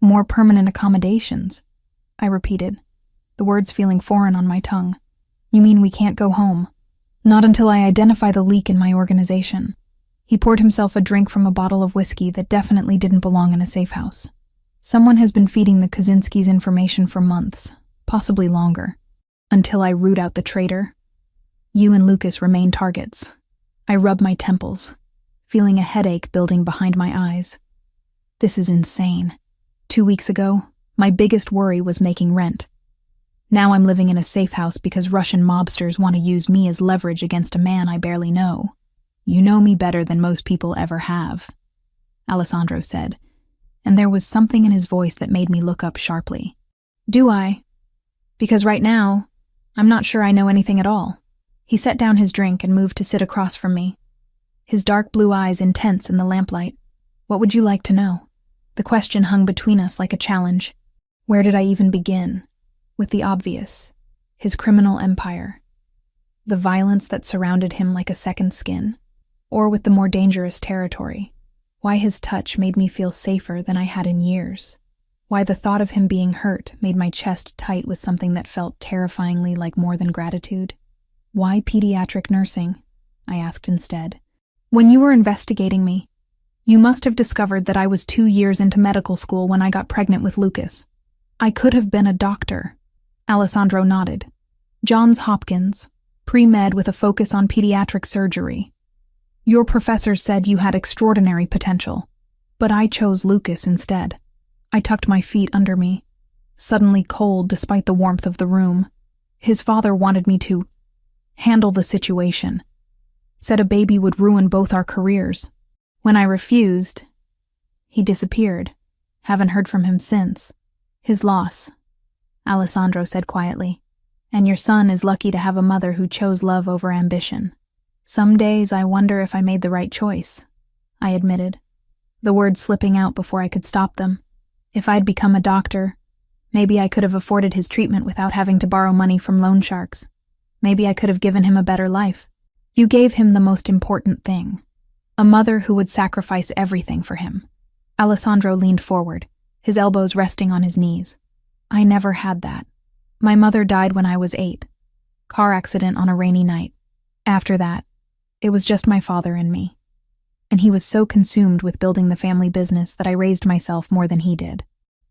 "More permanent accommodations?" I repeated, the words feeling foreign on my tongue. "You mean we can't go home?" "Not until I identify the leak in my organization." He poured himself a drink from a bottle of whiskey that definitely didn't belong in a safe house. "Someone has been feeding the Kaczynskis information for months, possibly longer. Until I root out the traitor, you and Lucas remain targets." I rubbed my temples, feeling a headache building behind my eyes. This is insane. 2 weeks ago, my biggest worry was making rent. Now I'm living in a safe house because Russian mobsters want to use me as leverage against a man I barely know. "You know me better than most people ever have," Alessandro said, and there was something in his voice that made me look up sharply. "Do I? Because right now, I'm not sure I know anything at all." He set down his drink and moved to sit across from me, his dark blue eyes intense in the lamplight. "What would you like to know?" The question hung between us like a challenge. Where did I even begin? with the obvious, his criminal empire, the violence that surrounded him like a second skin, or with the more dangerous territory, why his touch made me feel safer than I had in years, why the thought of him being hurt made my chest tight with something that felt terrifyingly like more than gratitude. Why pediatric nursing? I asked instead. When you were investigating me, you must have discovered that I was 2 years into medical school when I got pregnant with Lucas. I could have been a doctor. Alessandro nodded. Johns Hopkins, pre-med with a focus on pediatric surgery. Your professors said you had extraordinary potential, but I chose Lucas instead. I tucked my feet under me, suddenly cold despite the warmth of the room. His father wanted me to handle the situation, said a baby would ruin both our careers. When I refused, he disappeared. Haven't heard from him since. His loss, Alessandro said quietly. And your son is lucky to have a mother who chose love over ambition. Some days I wonder if I made the right choice, I admitted, the words slipping out before I could stop them. If I'd become a doctor, maybe I could have afforded his treatment without having to borrow money from loan sharks. Maybe I could have given him a better life. You gave him the most important thing, a mother who would sacrifice everything for him. Alessandro leaned forward, his elbows resting on his knees. I never had that. My mother died when I was 8. Car accident on a rainy night. After that, it was just my father and me. And he was so consumed with building the family business that I raised myself more than he did.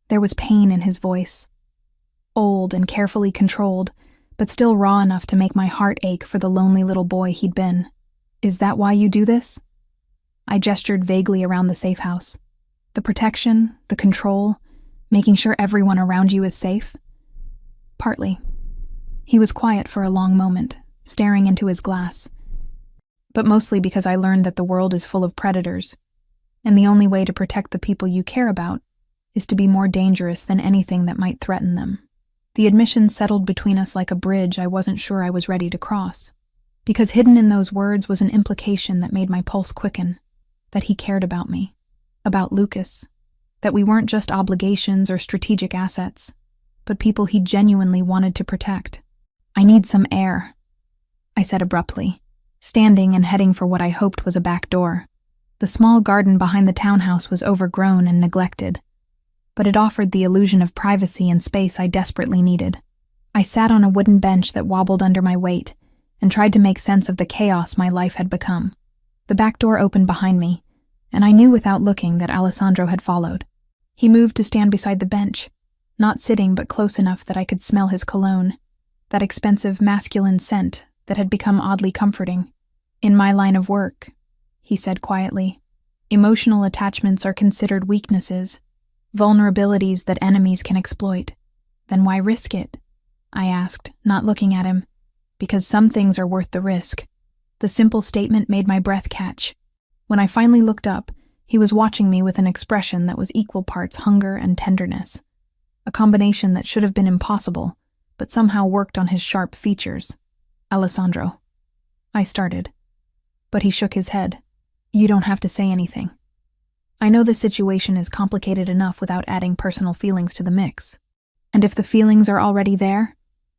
There was pain in his voice. Old and carefully controlled, but still raw enough to make my heart ache for the lonely little boy he'd been. Is that why you do this? I gestured vaguely around the safe house. The protection, the control, making sure everyone around you is safe? Partly. He was quiet for a long moment, staring into his glass. But mostly because I learned that the world is full of predators, and the only way to protect the people you care about is to be more dangerous than anything that might threaten them. The admission settled between us like a bridge I wasn't sure I was ready to cross, because hidden in those words was an implication that made my pulse quicken, that he cared about me, about Lucas, that we weren't just obligations or strategic assets, but people he genuinely wanted to protect. I need some air, I said abruptly, standing and heading for what I hoped was a back door. The small garden behind the townhouse was overgrown and neglected, but it offered the illusion of privacy and space I desperately needed. I sat on a wooden bench that wobbled under my weight and tried to make sense of the chaos my life had become. The back door opened behind me, and I knew without looking that Alessandro had followed. He moved to stand beside the bench, not sitting but close enough that I could smell his cologne, that expensive masculine scent that had become oddly comforting. In my line of work, he said quietly, emotional attachments are considered weaknesses, vulnerabilities that enemies can exploit. Then why risk it? I asked, not looking at him. Because some things are worth the risk. The simple statement made my breath catch. When I finally looked up, he was watching me with an expression that was equal parts hunger and tenderness, a combination that should have been impossible, but somehow worked on his sharp features. Alessandro. I started, but he shook his head. You don't have to say anything. I know the situation is complicated enough without adding personal feelings to the mix. And if the feelings are already there,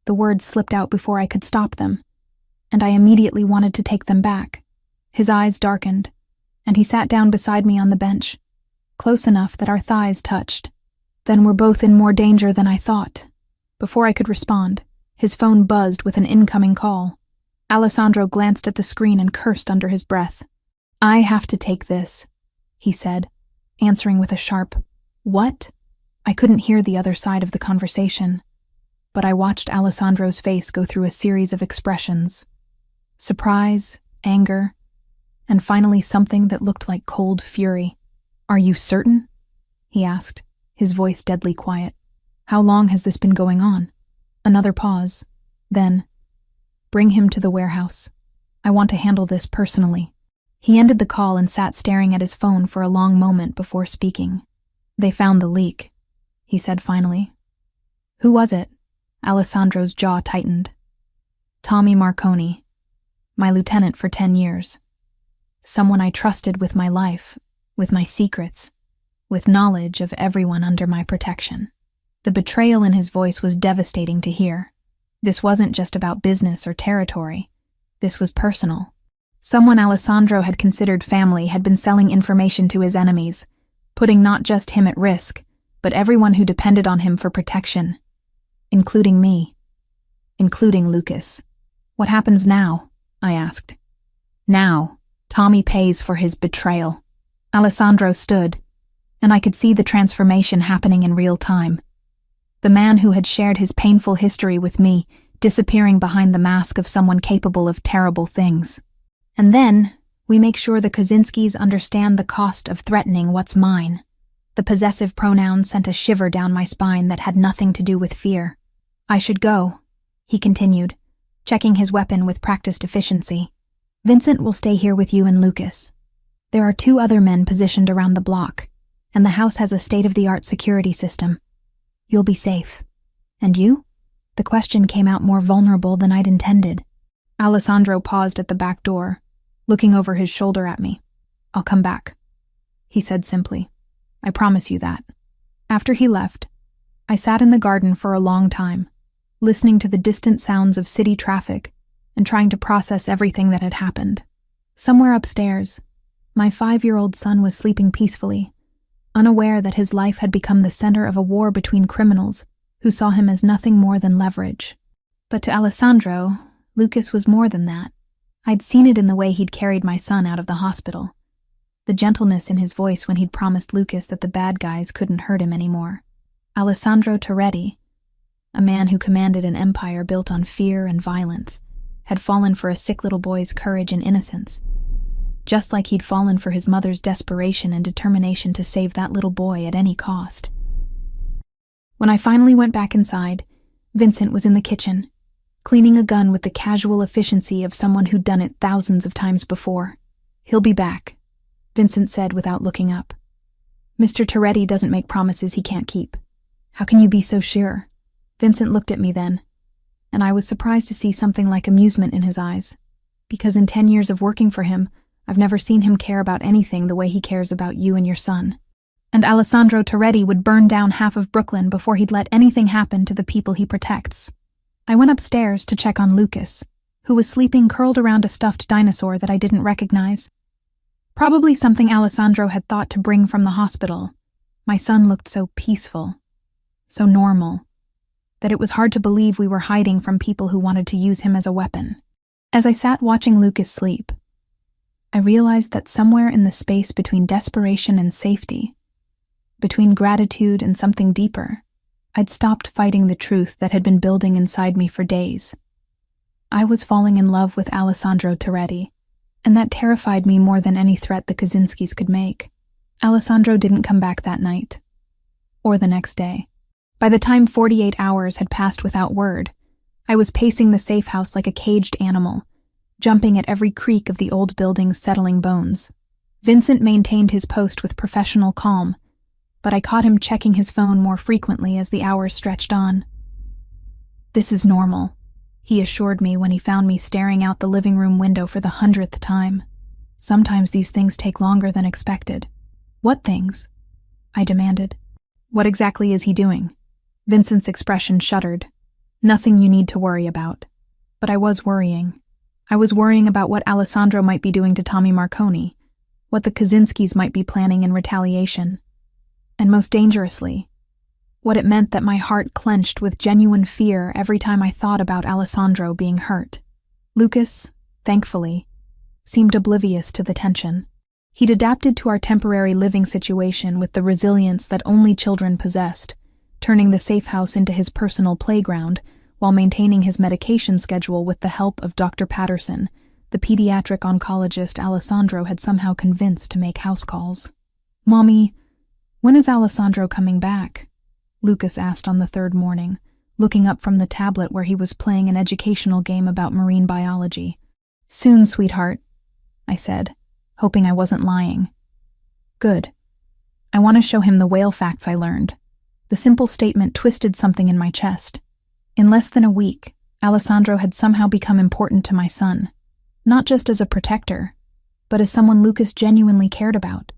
the words slipped out before I could stop them, and I immediately wanted to take them back. His eyes darkened, and he sat down beside me on the bench, close enough that our thighs touched. Then we're both in more danger than I thought. Before I could respond, his phone buzzed with an incoming call. Alessandro glanced at the screen and cursed under his breath. I have to take this, he said, answering with a sharp, what? I couldn't hear the other side of the conversation, but I watched Alessandro's face go through a series of expressions. Surprise, anger, and finally something that looked like cold fury. Are you certain? He asked, his voice deadly quiet. How long has this been going on? Another pause. Then, bring him to the warehouse. I want to handle this personally. He ended the call and sat staring at his phone for a long moment before speaking. They found the leak, he said finally. Who was it? Alessandro's jaw tightened. Tommy Marconi, my lieutenant for 10 years. Someone I trusted with my life, with my secrets, with knowledge of everyone under my protection. The betrayal in his voice was devastating to hear. This wasn't just about business or territory. This was personal. Someone Alessandro had considered family had been selling information to his enemies, putting not just him at risk, but everyone who depended on him for protection. Including me. Including Lucas. What happens now? I asked. Now, Tommy pays for his betrayal. Alessandro stood, and I could see the transformation happening in real time. The man who had shared his painful history with me, disappearing behind the mask of someone capable of terrible things. And then, we make sure the Kaczynskis understand the cost of threatening what's mine. The possessive pronoun sent a shiver down my spine that had nothing to do with fear. I should go, he continued, checking his weapon with practiced efficiency. Vincent will stay here with you and Lucas. There are 2 other men positioned around the block, and the house has a state-of-the-art security system. You'll be safe. And you? The question came out more vulnerable than I'd intended. Alessandro paused at the back door, looking over his shoulder at me. I'll come back, he said simply. I promise you that. After he left, I sat in the garden for a long time, listening to the distant sounds of city traffic and trying to process everything that had happened. Somewhere upstairs, my 5-year-old son was sleeping peacefully, unaware that his life had become the center of a war between criminals who saw him as nothing more than leverage. But to Alessandro, Lucas was more than that. I'd seen it in the way he'd carried my son out of the hospital. The gentleness in his voice when he'd promised Lucas that the bad guys couldn't hurt him anymore. Alessandro Toretti, a man who commanded an empire built on fear and violence, had fallen for a sick little boy's courage and innocence, just like he'd fallen for his mother's desperation and determination to save that little boy at any cost. When I finally went back inside, Vincent was in the kitchen, cleaning a gun with the casual efficiency of someone who'd done it thousands of times before. He'll be back, Vincent said without looking up. Mr. Toretti doesn't make promises he can't keep. How can you be so sure? Vincent looked at me then, and I was surprised to see something like amusement in his eyes, because in 10 years of working for him, I've never seen him care about anything the way he cares about you and your son. And Alessandro Toretti would burn down half of Brooklyn before he'd let anything happen to the people he protects. I went upstairs to check on Lucas, who was sleeping curled around a stuffed dinosaur that I didn't recognize. Probably something Alessandro had thought to bring from the hospital. My son looked so peaceful, so normal, that it was hard to believe we were hiding from people who wanted to use him as a weapon. As I sat watching Lucas sleep, I realized that somewhere in the space between desperation and safety, between gratitude and something deeper, I'd stopped fighting the truth that had been building inside me for days. I was falling in love with Alessandro Toretti, and that terrified me more than any threat the Kaczynskis could make. Alessandro didn't come back that night, or the next day. By the time 48 hours had passed without word, I was pacing the safe house like a caged animal, jumping at every creak of the old building's settling bones. Vincent maintained his post with professional calm, but I caught him checking his phone more frequently as the hours stretched on. This is normal, he assured me when he found me staring out the living room window for the 100th time. Sometimes these things take longer than expected. What things? I demanded. What exactly is he doing? Vincent's expression shuddered. Nothing you need to worry about. But I was worrying. I was worrying about what Alessandro might be doing to Tommy Marconi, what the Kaczynskis might be planning in retaliation, and most dangerously, what it meant that my heart clenched with genuine fear every time I thought about Alessandro being hurt. Lucas, thankfully, seemed oblivious to the tension. He'd adapted to our temporary living situation with the resilience that only children possessed, turning the safe house into his personal playground while maintaining his medication schedule with the help of Dr. Patterson, the pediatric oncologist Alessandro had somehow convinced to make house calls. "Mommy, when is Alessandro coming back?" Lucas asked on the 3rd morning, looking up from the tablet where he was playing an educational game about marine biology. "Soon, sweetheart," I said, hoping I wasn't lying. "Good. I want to show him the whale facts I learned." The simple statement twisted something in my chest. In less than a week, Alessandro had somehow become important to my son, not just as a protector, but as someone Lucas genuinely cared about,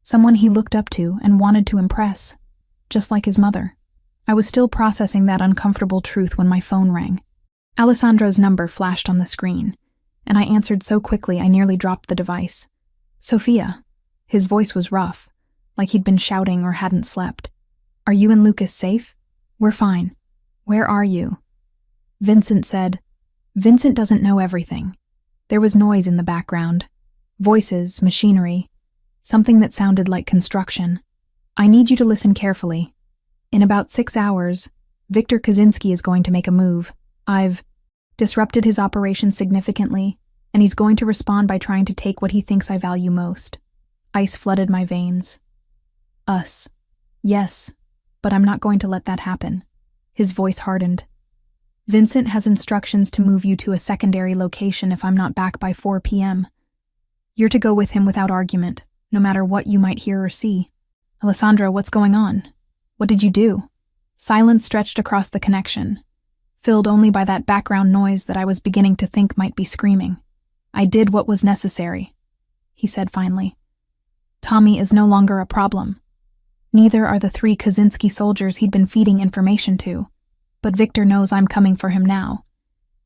someone he looked up to and wanted to impress, just like his mother. I was still processing that uncomfortable truth when my phone rang. Alessandro's number flashed on the screen, and I answered so quickly I nearly dropped the device. Sophia. His voice was rough, like he'd been shouting or hadn't slept. Are you and Lucas safe? We're fine. Where are you? Vincent said. Vincent doesn't know everything. There was noise in the background. Voices, machinery, something that sounded like construction. I need you to listen carefully. In about 6 hours, Viktor Kaczynski is going to make a move. I've disrupted his operation significantly, and he's going to respond by trying to take what he thinks I value most. Ice flooded my veins. Us. Yes, but I'm not going to let that happen. His voice hardened. Vincent has instructions to move you to a secondary location if I'm not back by 4 p.m. You're to go with him without argument, no matter what you might hear or see. Alessandro, what's going on? What did you do? Silence stretched across the connection, filled only by that background noise that I was beginning to think might be screaming. I did what was necessary, he said finally. Tommy is no longer a problem. Neither are the 3 Kaczynski soldiers he'd been feeding information to. But Viktor knows I'm coming for him now,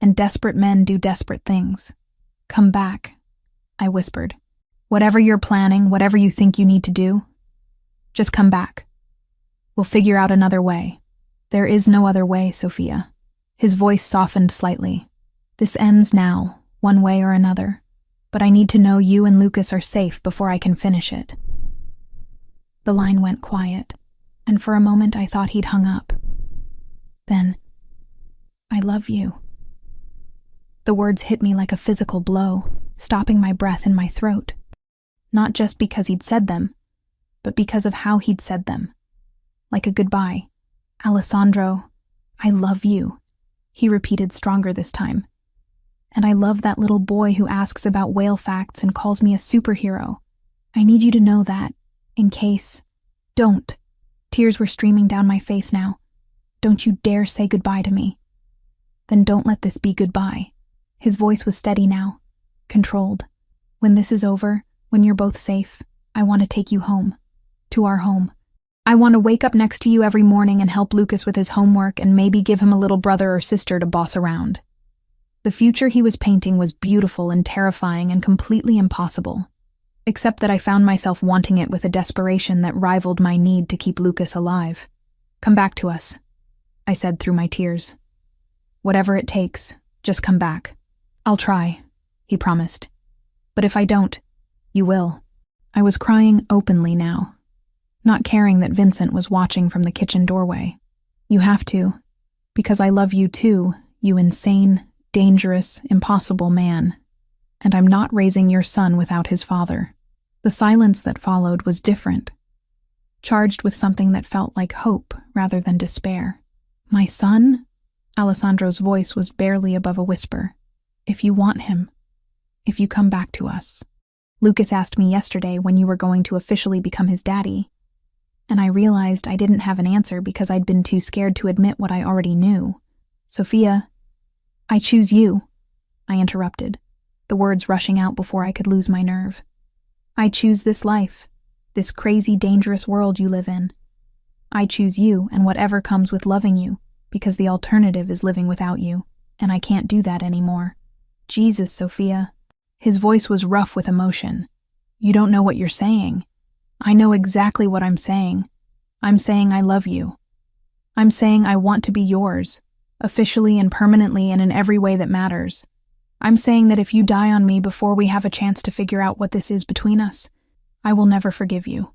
and desperate men do desperate things. Come back, I whispered. Whatever you're planning, whatever you think you need to do, just come back. We'll figure out another way. There is no other way, Sophia. His voice softened slightly. This ends now, one way or another, but I need to know you and Lucas are safe before I can finish it. The line went quiet, and for a moment I thought he'd hung up. Then, I love you. The words hit me like a physical blow, stopping my breath in my throat. Not just because he'd said them, but because of how he'd said them. Like a goodbye. Alessandro, I love you, he repeated stronger this time. And I love that little boy who asks about whale facts and calls me a superhero. I need you to know that, in case. Don't. Tears were streaming down my face now. Don't you dare say goodbye to me. Then don't let this be goodbye. His voice was steady now, controlled. When this is over, when you're both safe, I want to take you home. To our home. I want to wake up next to you every morning and help Lucas with his homework and maybe give him a little brother or sister to boss around. The future he was painting was beautiful and terrifying and completely impossible. Except that I found myself wanting it with a desperation that rivaled my need to keep Lucas alive. Come back to us, I said through my tears. Whatever it takes, just come back. I'll try, he promised. But if I don't, you will. I was crying openly now, not caring that Vincent was watching from the kitchen doorway. You have to, because I love you too, you insane, dangerous, impossible man. And I'm not raising your son without his father. The silence that followed was different, charged with something that felt like hope rather than despair. My son? Alessandro's voice was barely above a whisper. If you want him, if you come back to us. Lucas asked me yesterday when you were going to officially become his daddy, and I realized I didn't have an answer because I'd been too scared to admit what I already knew. Sophia, I choose you, I interrupted, the words rushing out before I could lose my nerve. I choose this life, this crazy, dangerous world you live in. I choose you and whatever comes with loving you, because the alternative is living without you, and I can't do that anymore. Jesus, Sophia. His voice was rough with emotion. You don't know what you're saying. I know exactly what I'm saying. I'm saying I love you. I'm saying I want to be yours, officially and permanently and in every way that matters. I'm saying that if you die on me before we have a chance to figure out what this is between us, I will never forgive you.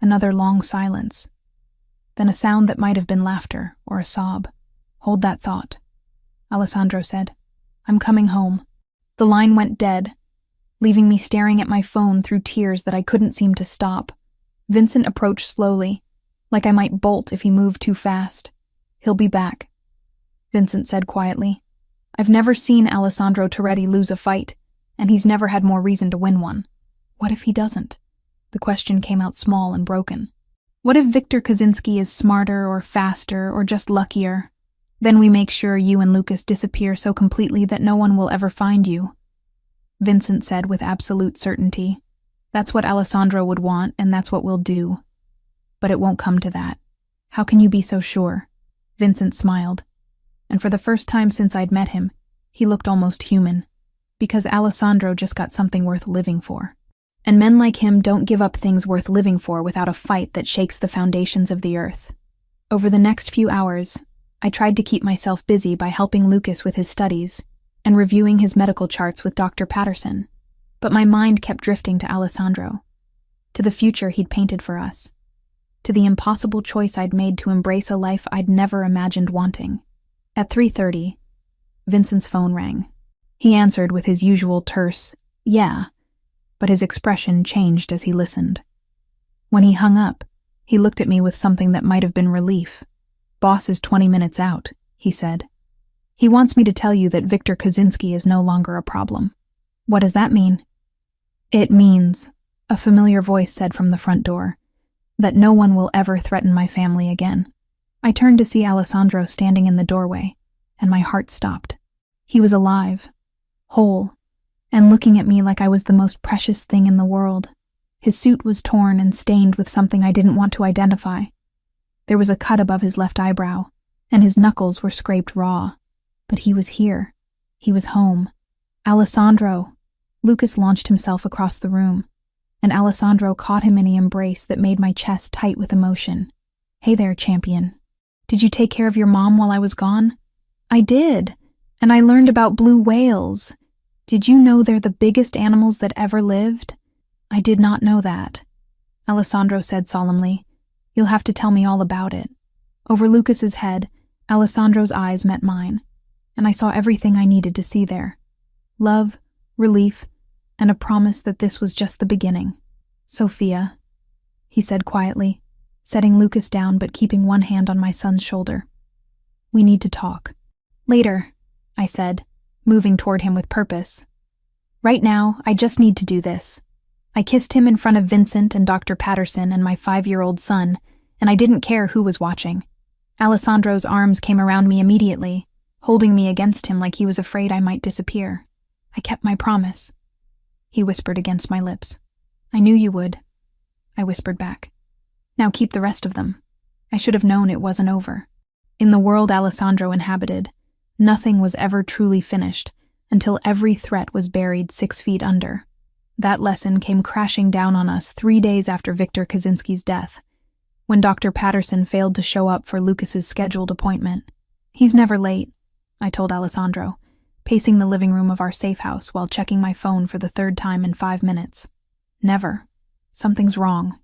Another long silence. Then a sound that might have been laughter or a sob. Hold that thought, Alessandro said. I'm coming home. The line went dead, leaving me staring at my phone through tears that I couldn't seem to stop. Vincent approached slowly, like I might bolt if he moved too fast. He'll be back, Vincent said quietly. I've never seen Alessandro Toretti lose a fight, and he's never had more reason to win one. What if he doesn't? The question came out small and broken. What if Viktor Kaczynski is smarter or faster or just luckier? Then we make sure you and Lucas disappear so completely that no one will ever find you, Vincent said with absolute certainty. That's what Alessandro would want, and that's what we'll do. But it won't come to that. How can you be so sure? Vincent smiled, and for the first time since I'd met him, he looked almost human, because Alessandro just got something worth living for. And men like him don't give up things worth living for without a fight that shakes the foundations of the earth. Over the next few hours, I tried to keep myself busy by helping Lucas with his studies and reviewing his medical charts with Dr. Patterson, but my mind kept drifting to Alessandro, to the future he'd painted for us, to the impossible choice I'd made to embrace a life I'd never imagined wanting. At 3:30, Vincent's phone rang. He answered with his usual terse, "Yeah," but his expression changed as he listened. When he hung up, he looked at me with something that might have been relief. "Boss is 20 minutes out," he said. "He wants me to tell you that Victor Kaczynski is no longer a problem." "What does that mean?" "It means," a familiar voice said from the front door, "that no one will ever threaten my family again." I turned to see Alessandro standing in the doorway, and my heart stopped. He was alive, whole, and looking at me like I was the most precious thing in the world. His suit was torn and stained with something I didn't want to identify. There was a cut above his left eyebrow, and his knuckles were scraped raw. But he was here. He was home. "Alessandro!" Lucas launched himself across the room, and Alessandro caught him in an embrace that made my chest tight with emotion. "Hey there, champion. Did you take care of your mom while I was gone?" "I did, and I learned about blue whales. Did you know they're the biggest animals that ever lived?" "I did not know that," Alessandro said solemnly. "You'll have to tell me all about it." Over Lucas's head, Alessandro's eyes met mine, and I saw everything I needed to see there. Love, relief, and a promise that this was just the beginning. "Sophia," he said quietly, setting Lucas down but keeping one hand on my son's shoulder. "We need to talk." "Later," I said, moving toward him with purpose. "Right now, I just need to do this." I kissed him in front of Vincent and Dr. Patterson and my 5-year-old son, and I didn't care who was watching. Alessandro's arms came around me immediately, holding me against him like he was afraid I might disappear. "I kept my promise," he whispered against my lips. "I knew you would," I whispered back. "Now keep the rest of them." I should have known it wasn't over. In the world Alessandro inhabited, nothing was ever truly finished until every threat was buried 6 feet under. That lesson came crashing down on us 3 days after Victor Kaczynski's death, when Dr. Patterson failed to show up for Lucas's scheduled appointment. "He's never late," I told Alessandro, pacing the living room of our safe house while checking my phone for the 3rd time in 5 minutes. "Never. Something's wrong."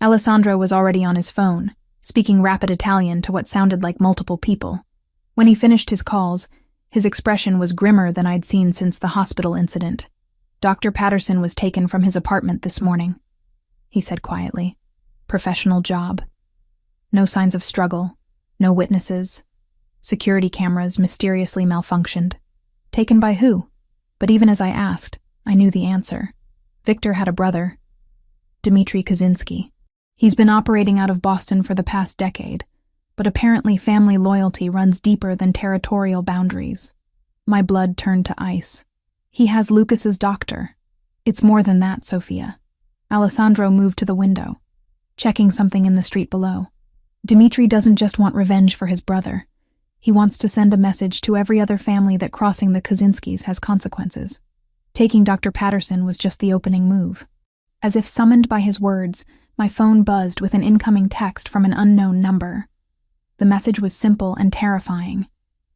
Alessandro was already on his phone, speaking rapid Italian to what sounded like multiple people. When he finished his calls, his expression was grimmer than I'd seen since the hospital incident. "Dr. Patterson was taken from his apartment this morning," he said quietly. "Professional job. No signs of struggle, no witnesses. Security cameras mysteriously malfunctioned. Taken by who?" But even as I asked, I knew the answer. Victor had a brother, Dmitry Kaczynski. He's been operating out of Boston for the past decade, but apparently family loyalty runs deeper than territorial boundaries. My blood turned to ice. "He has Lucas's doctor." "It's more than that, Sophia." Alessandro moved to the window, checking something in the street below. "Dmitry doesn't just want revenge for his brother. He wants to send a message to every other family that crossing the Kaczynskis has consequences. Taking Dr. Patterson was just the opening move." As if summoned by his words, my phone buzzed with an incoming text from an unknown number. The message was simple and terrifying.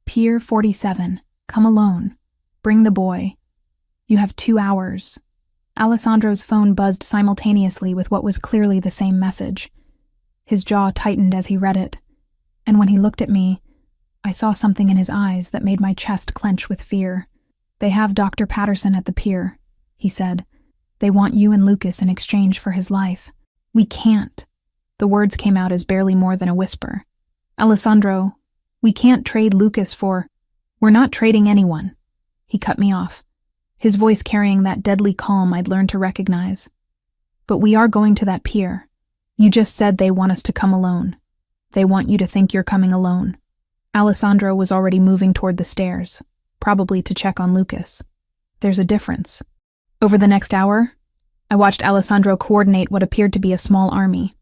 "Pier 47, come alone. Bring the boy. You have 2 hours." Alessandro's phone buzzed simultaneously with what was clearly the same message. His jaw tightened as he read it, and when he looked at me, I saw something in his eyes that made my chest clench with fear. "They have Dr. Patterson at the pier," he said. "They want you and Lucas in exchange for his life." "We can't." The words came out as barely more than a whisper. "Alessandro, we can't trade Lucas for—" "We're not trading anyone." He cut me off, his voice carrying that deadly calm I'd learned to recognize. "But we are going to that pier. You just said they want us to come alone. They want you to think you're coming alone." Alessandro was already moving toward the stairs, probably to check on Lucas. "There's a difference." Over the next hour, I watched Alessandro coordinate what appeared to be a small army.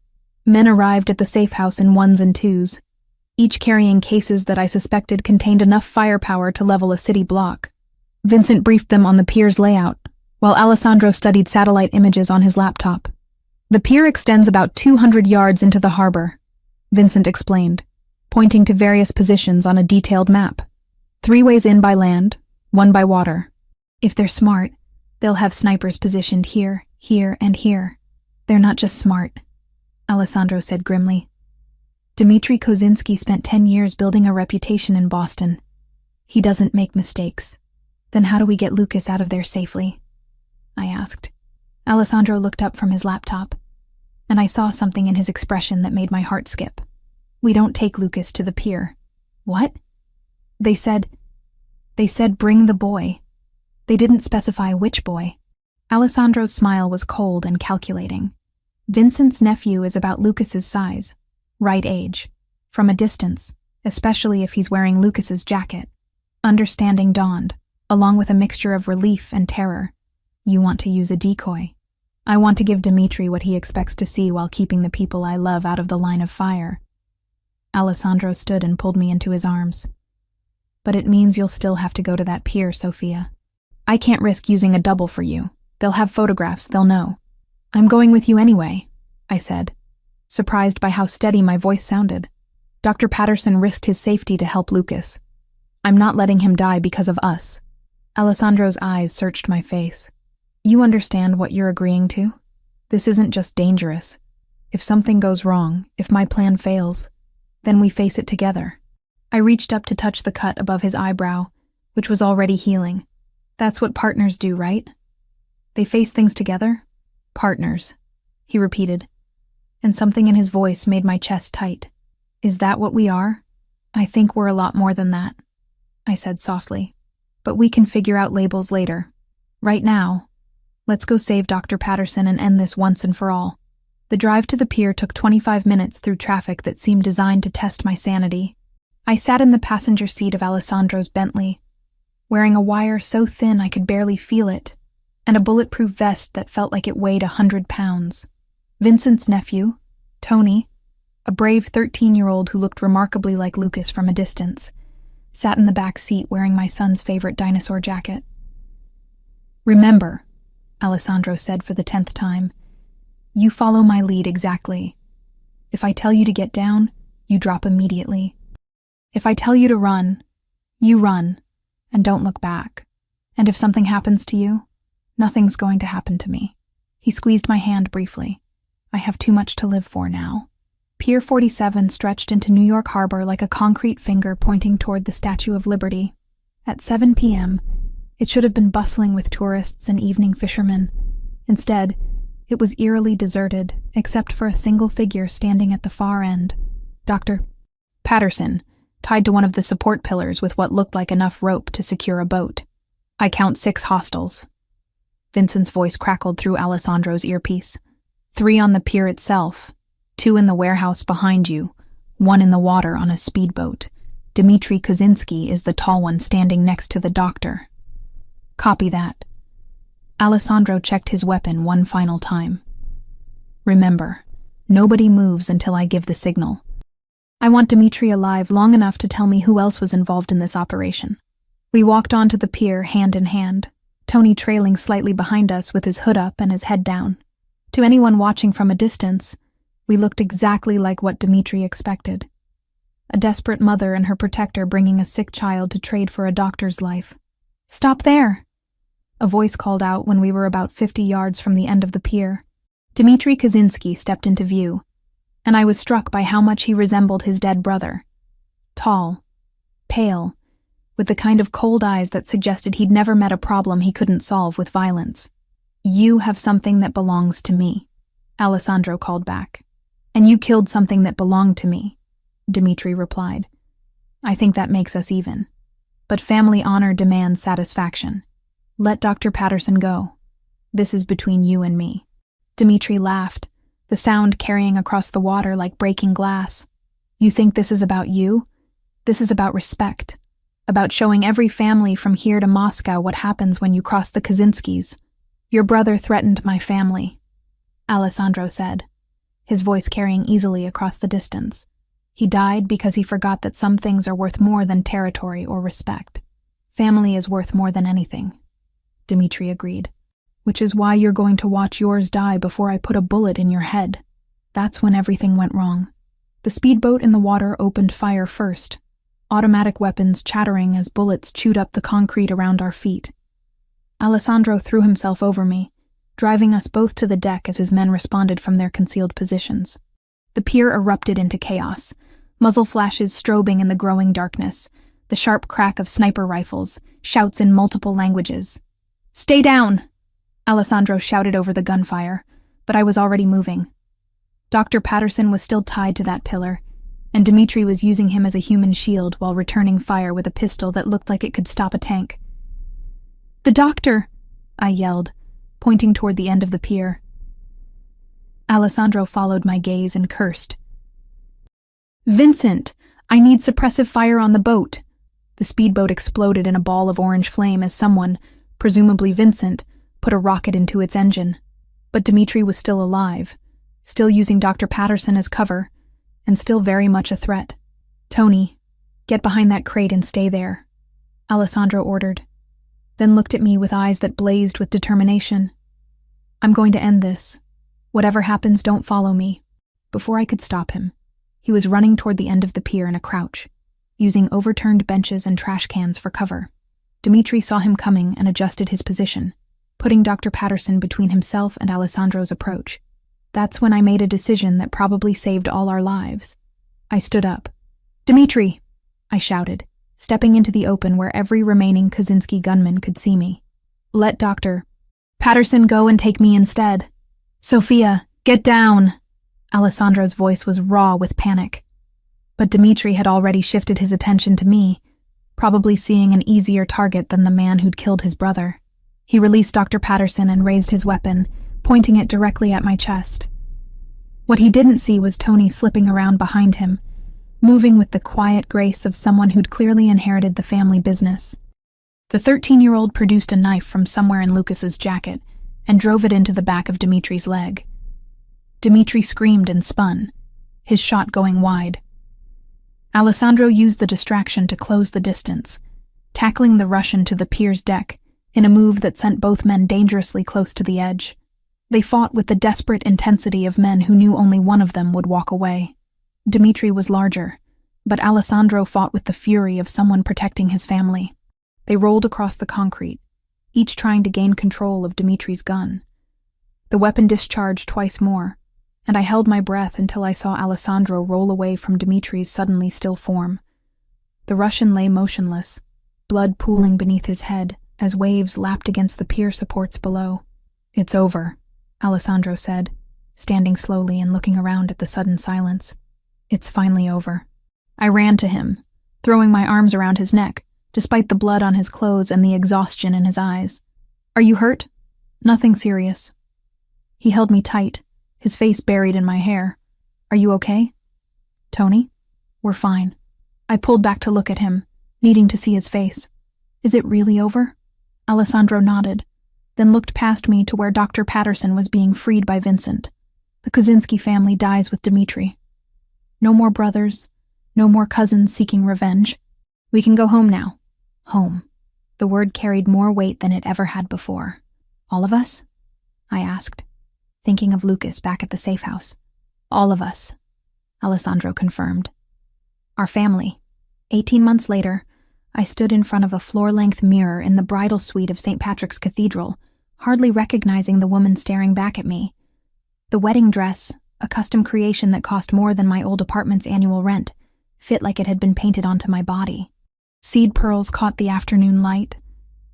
Men arrived at the safe house in 1s and 2s, each carrying cases that I suspected contained enough firepower to level a city block. Vincent briefed them on the pier's layout, while Alessandro studied satellite images on his laptop. The pier extends about 200 yards into the harbor, Vincent explained, pointing to various positions on a detailed map. 3 ways in by land, 1 by water. If they're smart, they'll have snipers positioned here, here, and here. They're not just smart, Alessandro said grimly. Dmitry Kozinski spent 10 years building a reputation in Boston. He doesn't make mistakes. Then how do we get Lucas out of there safely? I asked. Alessandro looked up from his laptop, and I saw something in his expression that made my heart skip. We don't take Lucas to the pier. What? They said bring the boy. They didn't specify which boy. Alessandro's smile was cold and calculating. Vincent's nephew is about Lucas's size, right age, from a distance, especially if he's wearing Lucas's jacket. Understanding dawned, along with a mixture of relief and terror. You want to use a decoy. I want to give Dmitry what he expects to see while keeping the people I love out of the line of fire. Alessandro stood and pulled me into his arms. But it means you'll still have to go to that pier, Sophia. I can't risk using a double for you. They'll have photographs, they'll know. I'm going with you anyway, I said, surprised by how steady my voice sounded. Dr. Patterson risked his safety to help Lucas. I'm not letting him die because of us. Alessandro's eyes searched my face. You understand what you're agreeing to? This isn't just dangerous. If something goes wrong, if my plan fails, then we face it together. I reached up to touch the cut above his eyebrow, which was already healing. That's what partners do, right? They face things together? Partners, he repeated, and something in his voice made my chest tight. Is that what we are? I think we're a lot more than that, I said softly. But we can figure out labels later. Right now, let's go save Dr. Patterson and end this once and for all. The drive to the pier took 25 minutes through traffic that seemed designed to test my sanity. I sat in the passenger seat of Alessandro's Bentley, wearing a wire so thin I could barely feel it, and a bulletproof vest that felt like it weighed 100 pounds. Vincent's nephew, Tony, a brave 13-year-old who looked remarkably like Lucas from a distance, sat in the back seat wearing my son's favorite dinosaur jacket. Remember, Alessandro said for the 10th time, you follow my lead exactly. If I tell you to get down, you drop immediately. If I tell you to run, you run, and don't look back. And if something happens to you, nothing's going to happen to me. He squeezed my hand briefly. I have too much to live for now. Pier 47 stretched into New York Harbor like a concrete finger pointing toward the Statue of Liberty. At 7 p.m., it should have been bustling with tourists and evening fishermen. Instead, it was eerily deserted, except for a single figure standing at the far end. Dr. Patterson, tied to one of the support pillars with what looked like enough rope to secure a boat. I count 6 hostiles. Vincent's voice crackled through Alessandro's earpiece. 3 on the pier itself, 2 in the warehouse behind you, 1 in the water on a speedboat. Dmitry Kozinski is the tall one standing next to the doctor. Copy that. Alessandro checked his weapon one final time. Remember, nobody moves until I give the signal. I want Dmitry alive long enough to tell me who else was involved in this operation. We walked onto the pier hand in hand, Tony trailing slightly behind us with his hood up and his head down. To anyone watching from a distance, we looked exactly like what Dmitry expected. A desperate mother and her protector bringing a sick child to trade for a doctor's life. Stop there! A voice called out when we were about 50 yards from the end of the pier. Dmitry Kozinski stepped into view, and I was struck by how much he resembled his dead brother. Tall, pale, with the kind of cold eyes that suggested he'd never met a problem he couldn't solve with violence. You have something that belongs to me, Alessandro called back. And you killed something that belonged to me, Dmitry replied. I think that makes us even. But family honor demands satisfaction. Let Dr. Patterson go. This is between you and me. Dmitry laughed, the sound carrying across the water like breaking glass. You think this is about you? This is about respect. About showing every family from here to Moscow what happens when you cross the Kozinskis. Your brother threatened my family, Alessandro said, his voice carrying easily across the distance. He died because he forgot that some things are worth more than territory or respect. Family is worth more than anything, Dmitri agreed. Which is why you're going to watch yours die before I put a bullet in your head. That's when everything went wrong. The speedboat in the water opened fire first, automatic weapons chattering as bullets chewed up the concrete around our feet. Alessandro threw himself over me, driving us both to the deck as his men responded from their concealed positions. The pier erupted into chaos, muzzle flashes strobing in the growing darkness, the sharp crack of sniper rifles, shouts in multiple languages. "Stay down!" Alessandro shouted over the gunfire, but I was already moving. Dr. Patterson was still tied to that pillar, and Dmitri was using him as a human shield while returning fire with a pistol that looked like it could stop a tank. "The doctor!" I yelled, pointing toward the end of the pier. Alessandro followed my gaze and cursed. "Vincent, I need suppressive fire on the boat." The speedboat exploded in a ball of orange flame as someone, presumably Vincent, put a rocket into its engine. But Dmitri was still alive, still using Dr. Patterson as cover, and still very much a threat. "Tony, get behind that crate and stay there," Alessandro ordered, then looked at me with eyes that blazed with determination. "I'm going to end this. Whatever happens, don't follow me." Before I could stop him, he was running toward the end of the pier in a crouch, using overturned benches and trash cans for cover. Dmitri saw him coming and adjusted his position, putting Dr. Patterson between himself and Alessandro's approach. That's when I made a decision that probably saved all our lives. I stood up. "Dmitri!" I shouted, stepping into the open where every remaining Kaczynski gunman could see me. "Let Dr. Patterson go and take me instead." "Sophia, get down!" Alessandro's voice was raw with panic. But Dmitri had already shifted his attention to me, probably seeing an easier target than the man who'd killed his brother. He released Dr. Patterson and raised his weapon, pointing it directly at my chest. What he didn't see was Tony slipping around behind him, moving with the quiet grace of someone who'd clearly inherited the family business. The 13-year-old produced a knife from somewhere in Lucas's jacket and drove it into the back of Dmitri's leg. Dmitri screamed and spun, his shot going wide. Alessandro used the distraction to close the distance, tackling the Russian to the pier's deck in a move that sent both men dangerously close to the edge. They fought with the desperate intensity of men who knew only one of them would walk away. Dmitri was larger, but Alessandro fought with the fury of someone protecting his family. They rolled across the concrete, each trying to gain control of Dmitri's gun. The weapon discharged twice more, and I held my breath until I saw Alessandro roll away from Dmitri's suddenly still form. The Russian lay motionless, blood pooling beneath his head as waves lapped against the pier supports below. "It's over," Alessandro said, standing slowly and looking around at the sudden silence. "It's finally over." I ran to him, throwing my arms around his neck, despite the blood on his clothes and the exhaustion in his eyes. "Are you hurt?" "Nothing serious." He held me tight, his face buried in my hair. "Are you okay?" "Tony? We're fine." I pulled back to look at him, needing to see his face. "Is it really over?" Alessandro nodded, then looked past me to where Dr. Patterson was being freed by Vincent. "The Kaczynski family dies with Dmitri. No more brothers, no more cousins seeking revenge. We can go home now." Home. The word carried more weight than it ever had before. "All of us?" I asked, thinking of Lucas back at the safe house. "All of us," Alessandro confirmed. Our family. 18 months later, I stood in front of a floor-length mirror in the bridal suite of St. Patrick's Cathedral, hardly recognizing the woman staring back at me. The wedding dress, a custom creation that cost more than my old apartment's annual rent, fit like it had been painted onto my body. Seed pearls caught the afternoon light,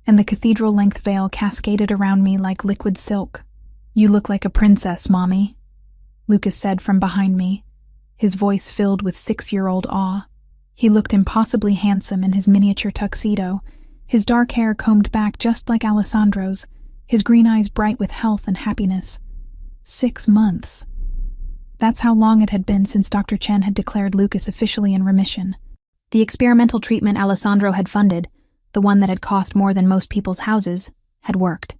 and the cathedral-length veil cascaded around me like liquid silk. "You look like a princess, Mommy," Lucas said from behind me, his voice filled with 6-year-old awe. He looked impossibly handsome in his miniature tuxedo, his dark hair combed back just like Alessandro's, his green eyes bright with health and happiness. 6 months. That's how long it had been since Dr. Chen had declared Lucas officially in remission. The experimental treatment Alessandro had funded, the one that had cost more than most people's houses, had worked.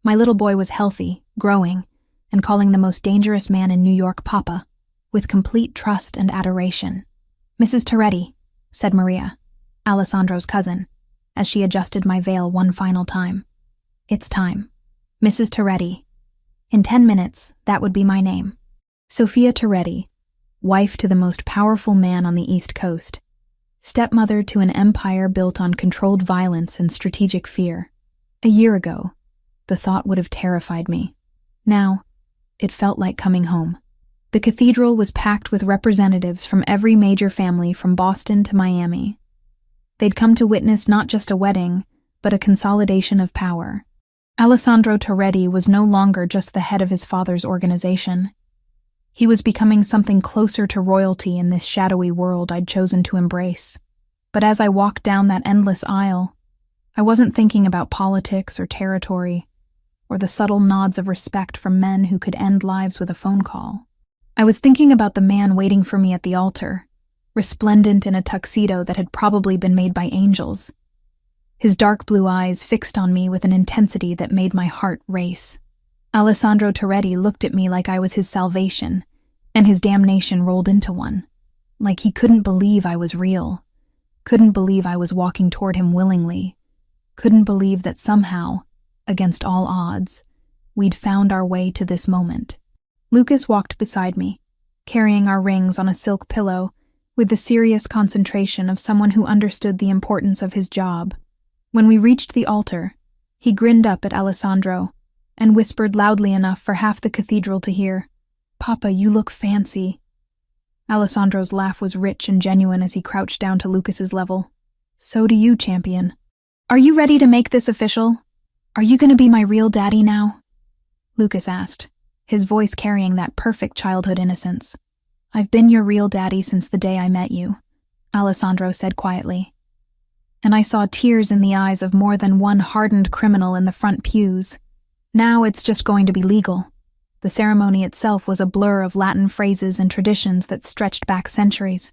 My little boy was healthy, growing, and calling the most dangerous man in New York Papa, with complete trust and adoration. Mrs. Toretti, said Maria, Alessandro's cousin, as she adjusted my veil one final time. It's time. Mrs. Toretti. In 10 minutes, that would be my name. Sophia Toretti, wife to the most powerful man on the East Coast, stepmother to an empire built on controlled violence and strategic fear. A year ago, the thought would have terrified me. Now, it felt like coming home. The cathedral was packed with representatives from every major family from Boston to Miami. They'd come to witness not just a wedding, but a consolidation of power. Alessandro Toretti was no longer just the head of his father's organization. He was becoming something closer to royalty in this shadowy world I'd chosen to embrace. But as I walked down that endless aisle, I wasn't thinking about politics or territory, or the subtle nods of respect from men who could end lives with a phone call. I was thinking about the man waiting for me at the altar, resplendent in a tuxedo that had probably been made by angels. His dark blue eyes fixed on me with an intensity that made my heart race. Alessandro Toretti looked at me like I was his salvation, and his damnation rolled into one. Like he couldn't believe I was real, couldn't believe I was walking toward him willingly, couldn't believe that somehow, against all odds, we'd found our way to this moment. Lucas walked beside me, carrying our rings on a silk pillow, with the serious concentration of someone who understood the importance of his job. When we reached the altar, he grinned up at Alessandro and whispered loudly enough for half the cathedral to hear, "Papa, you look fancy." Alessandro's laugh was rich and genuine as he crouched down to Lucas's level. "So do you, champion. Are you ready to make this official? Are you going to be my real daddy now?" Lucas asked, his voice carrying that perfect childhood innocence. "I've been your real daddy since the day I met you," Alessandro said quietly. And I saw tears in the eyes of more than one hardened criminal in the front pews. Now it's just going to be legal. The ceremony itself was a blur of Latin phrases and traditions that stretched back centuries.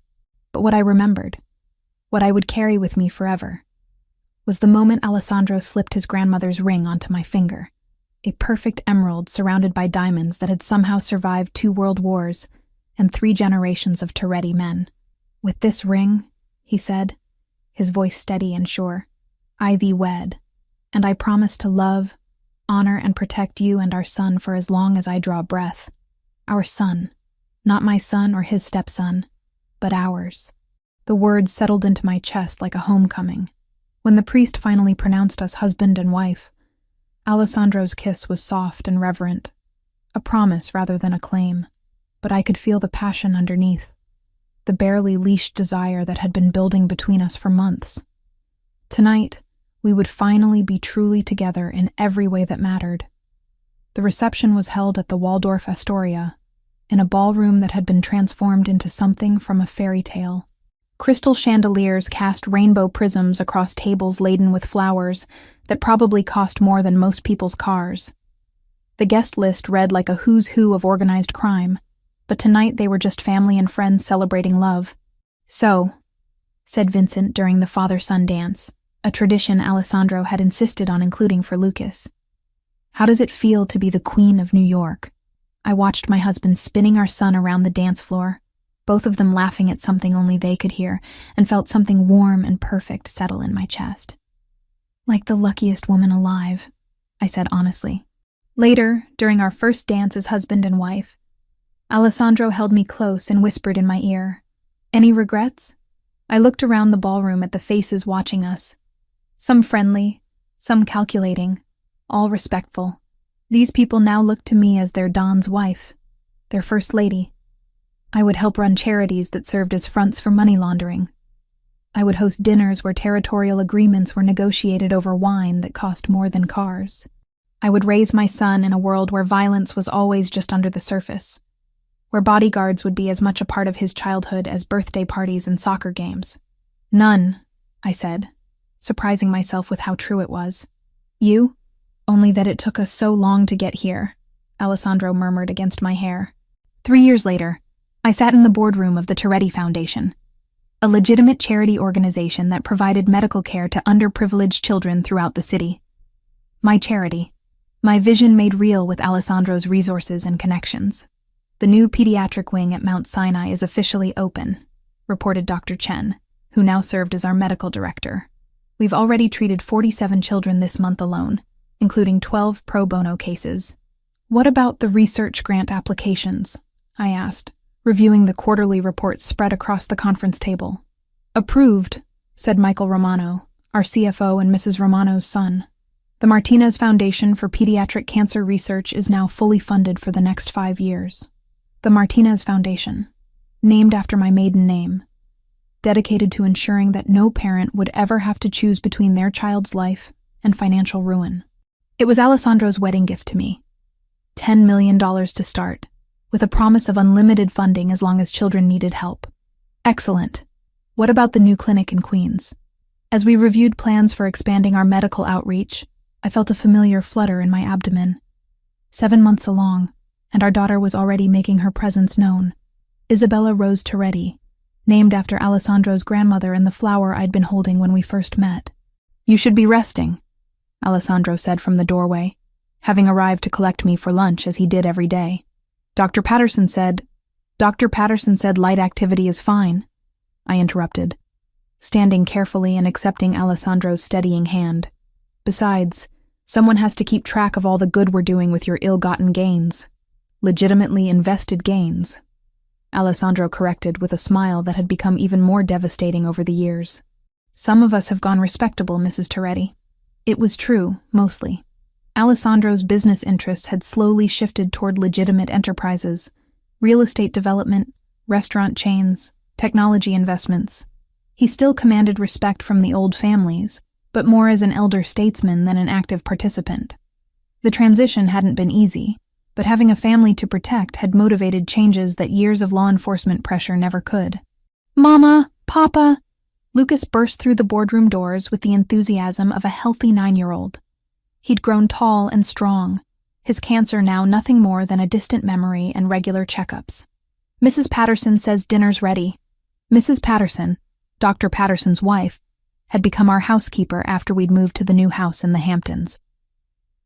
But what I remembered, what I would carry with me forever, was the moment Alessandro slipped his grandmother's ring onto my finger, a perfect emerald surrounded by diamonds that had somehow survived 2 world wars and 3 generations of Toretti men. "With this ring," he said, his voice steady and sure, "I thee wed, and I promise to love, honor, and protect you and our son for as long as I draw breath. Our son, not my son or his stepson, but ours." The words settled into my chest like a homecoming. When the priest finally pronounced us husband and wife, Alessandro's kiss was soft and reverent, a promise rather than a claim, but I could feel the passion underneath, the barely leashed desire that had been building between us for months. Tonight, we would finally be truly together in every way that mattered. The reception was held at the Waldorf Astoria, in a ballroom that had been transformed into something from a fairy tale. Crystal chandeliers cast rainbow prisms across tables laden with flowers that probably cost more than most people's cars. The guest list read like a who's who of organized crime, but tonight they were just family and friends celebrating love. "So," said Vincent during the father-son dance, a tradition Alessandro had insisted on including for Lucas. "How does it feel to be the Queen of New York?" I watched my husband spinning our son around the dance floor, both of them laughing at something only they could hear, and felt something warm and perfect settle in my chest. "Like the luckiest woman alive," I said honestly. Later, during our first dance as husband and wife, Alessandro held me close and whispered in my ear, "Any regrets?" I looked around the ballroom at the faces watching us. Some friendly, some calculating, all respectful. These people now looked to me as their Don's wife, their first lady. I would help run charities that served as fronts for money laundering. I would host dinners where territorial agreements were negotiated over wine that cost more than cars. I would raise my son in a world where violence was always just under the surface, where bodyguards would be as much a part of his childhood as birthday parties and soccer games. "None," I said, surprising myself with how true it was. "You? Only that it took us so long to get here," Alessandro murmured against my hair. 3 years later, I sat in the boardroom of the Toretti Foundation, a legitimate charity organization that provided medical care to underprivileged children throughout the city. My charity, my vision made real with Alessandro's resources and connections. The new pediatric wing at Mount Sinai is officially open, reported Dr. Chen, who now served as our medical director. We've already treated 47 children this month alone, including 12 pro bono cases. What about the research grant applications? I asked, reviewing the quarterly reports spread across the conference table. Approved, said Michael Romano, our CFO and Mrs. Romano's son. The Martinez Foundation for Pediatric Cancer Research is now fully funded for the next 5 years. The Martinez Foundation, named after my maiden name, dedicated to ensuring that no parent would ever have to choose between their child's life and financial ruin. It was Alessandro's wedding gift to me. $10 million to start, with a promise of unlimited funding as long as children needed help. Excellent. What about the new clinic in Queens? As we reviewed plans for expanding our medical outreach, I felt a familiar flutter in my abdomen. 7 months along, and our daughter was already making her presence known. Isabella Rose Toretti, named after Alessandro's grandmother and the flower I'd been holding when we first met. You should be resting, Alessandro said from the doorway, having arrived to collect me for lunch as he did every day. Dr. Patterson said light activity is fine, I interrupted, standing carefully and accepting Alessandro's steadying hand. Besides, someone has to keep track of all the good we're doing with your ill-gotten gains. Legitimately invested gains, Alessandro corrected with a smile that had become even more devastating over the years. Some of us have gone respectable, Mrs. Toretti. It was true, mostly. Alessandro's business interests had slowly shifted toward legitimate enterprises, real estate development, restaurant chains, technology investments. He still commanded respect from the old families, but more as an elder statesman than an active participant. The transition hadn't been easy, but having a family to protect had motivated changes that years of law enforcement pressure never could. Mama, Papa! Lucas burst through the boardroom doors with the enthusiasm of a healthy 9-year-old. He'd grown tall and strong, his cancer now nothing more than a distant memory and regular checkups. Mrs. Patterson says dinner's ready. Mrs. Patterson, Dr. Patterson's wife, had become our housekeeper after we'd moved to the new house in the Hamptons.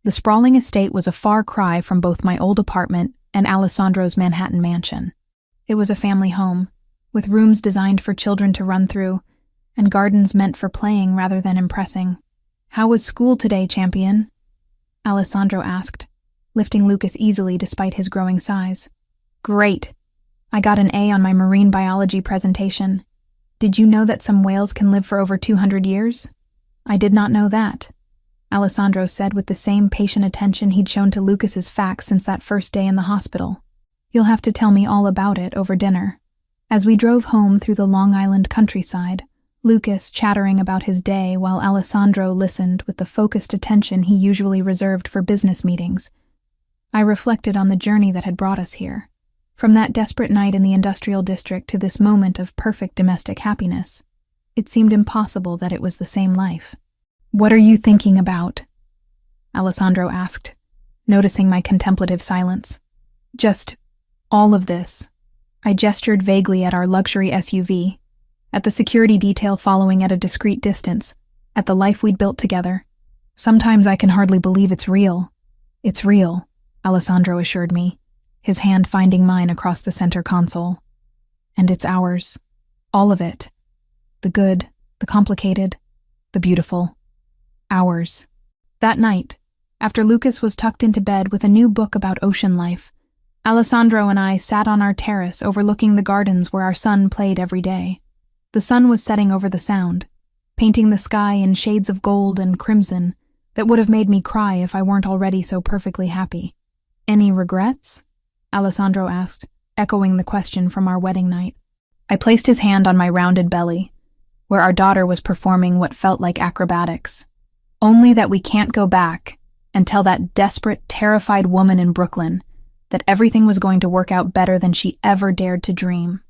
The sprawling estate was a far cry from both my old apartment and Alessandro's Manhattan mansion. It was a family home, with rooms designed for children to run through, and gardens meant for playing rather than impressing. How was school today, champion? Alessandro asked, lifting Lucas easily despite his growing size. Great. I got an A on my marine biology presentation. Did you know that some whales can live for over 200 years? I did not know that, Alessandro said with the same patient attention he'd shown to Lucas's facts since that first day in the hospital. You'll have to tell me all about it over dinner. As we drove home through the Long Island countryside, Lucas chattering about his day while Alessandro listened with the focused attention he usually reserved for business meetings, I reflected on the journey that had brought us here, from that desperate night in the industrial district to this moment of perfect domestic happiness. It seemed impossible that it was the same life. What are you thinking about? Alessandro asked, noticing my contemplative silence. Just all of this. I gestured vaguely at our luxury SUV, at the security detail following at a discreet distance, at the life we'd built together. Sometimes I can hardly believe it's real. It's real, Alessandro assured me, his hand finding mine across the center console. And it's ours. All of it. The good, the complicated, the beautiful. Ours. That night, after Lucas was tucked into bed with a new book about ocean life, Alessandro and I sat on our terrace overlooking the gardens where our son played every day. The sun was setting over the Sound, painting the sky in shades of gold and crimson that would have made me cry if I weren't already so perfectly happy. Any regrets? Alessandro asked, echoing the question from our wedding night. I placed his hand on my rounded belly, where our daughter was performing what felt like acrobatics. Only that we can't go back and tell that desperate, terrified woman in Brooklyn that everything was going to work out better than she ever dared to dream.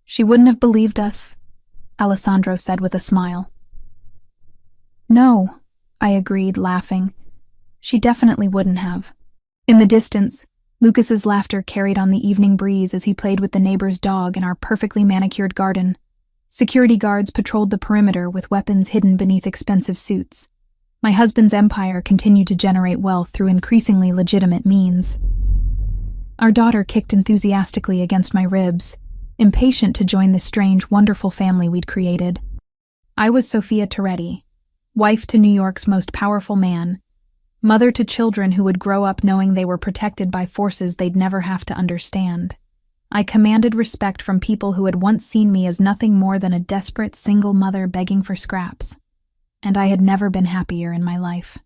She wouldn't have believed us, Alessandro said with a smile. No, I agreed, laughing. She definitely wouldn't have. In the distance, Lucas's laughter carried on the evening breeze as he played with the neighbor's dog in our perfectly manicured garden. Security guards patrolled the perimeter with weapons hidden beneath expensive suits. My husband's empire continued to generate wealth through increasingly legitimate means. Our daughter kicked enthusiastically against my ribs, impatient to join the strange, wonderful family we'd created. I was Sophia Toretti, wife to New York's most powerful man, mother to children who would grow up knowing they were protected by forces they'd never have to understand. I commanded respect from people who had once seen me as nothing more than a desperate single mother begging for scraps. And I had never been happier in my life.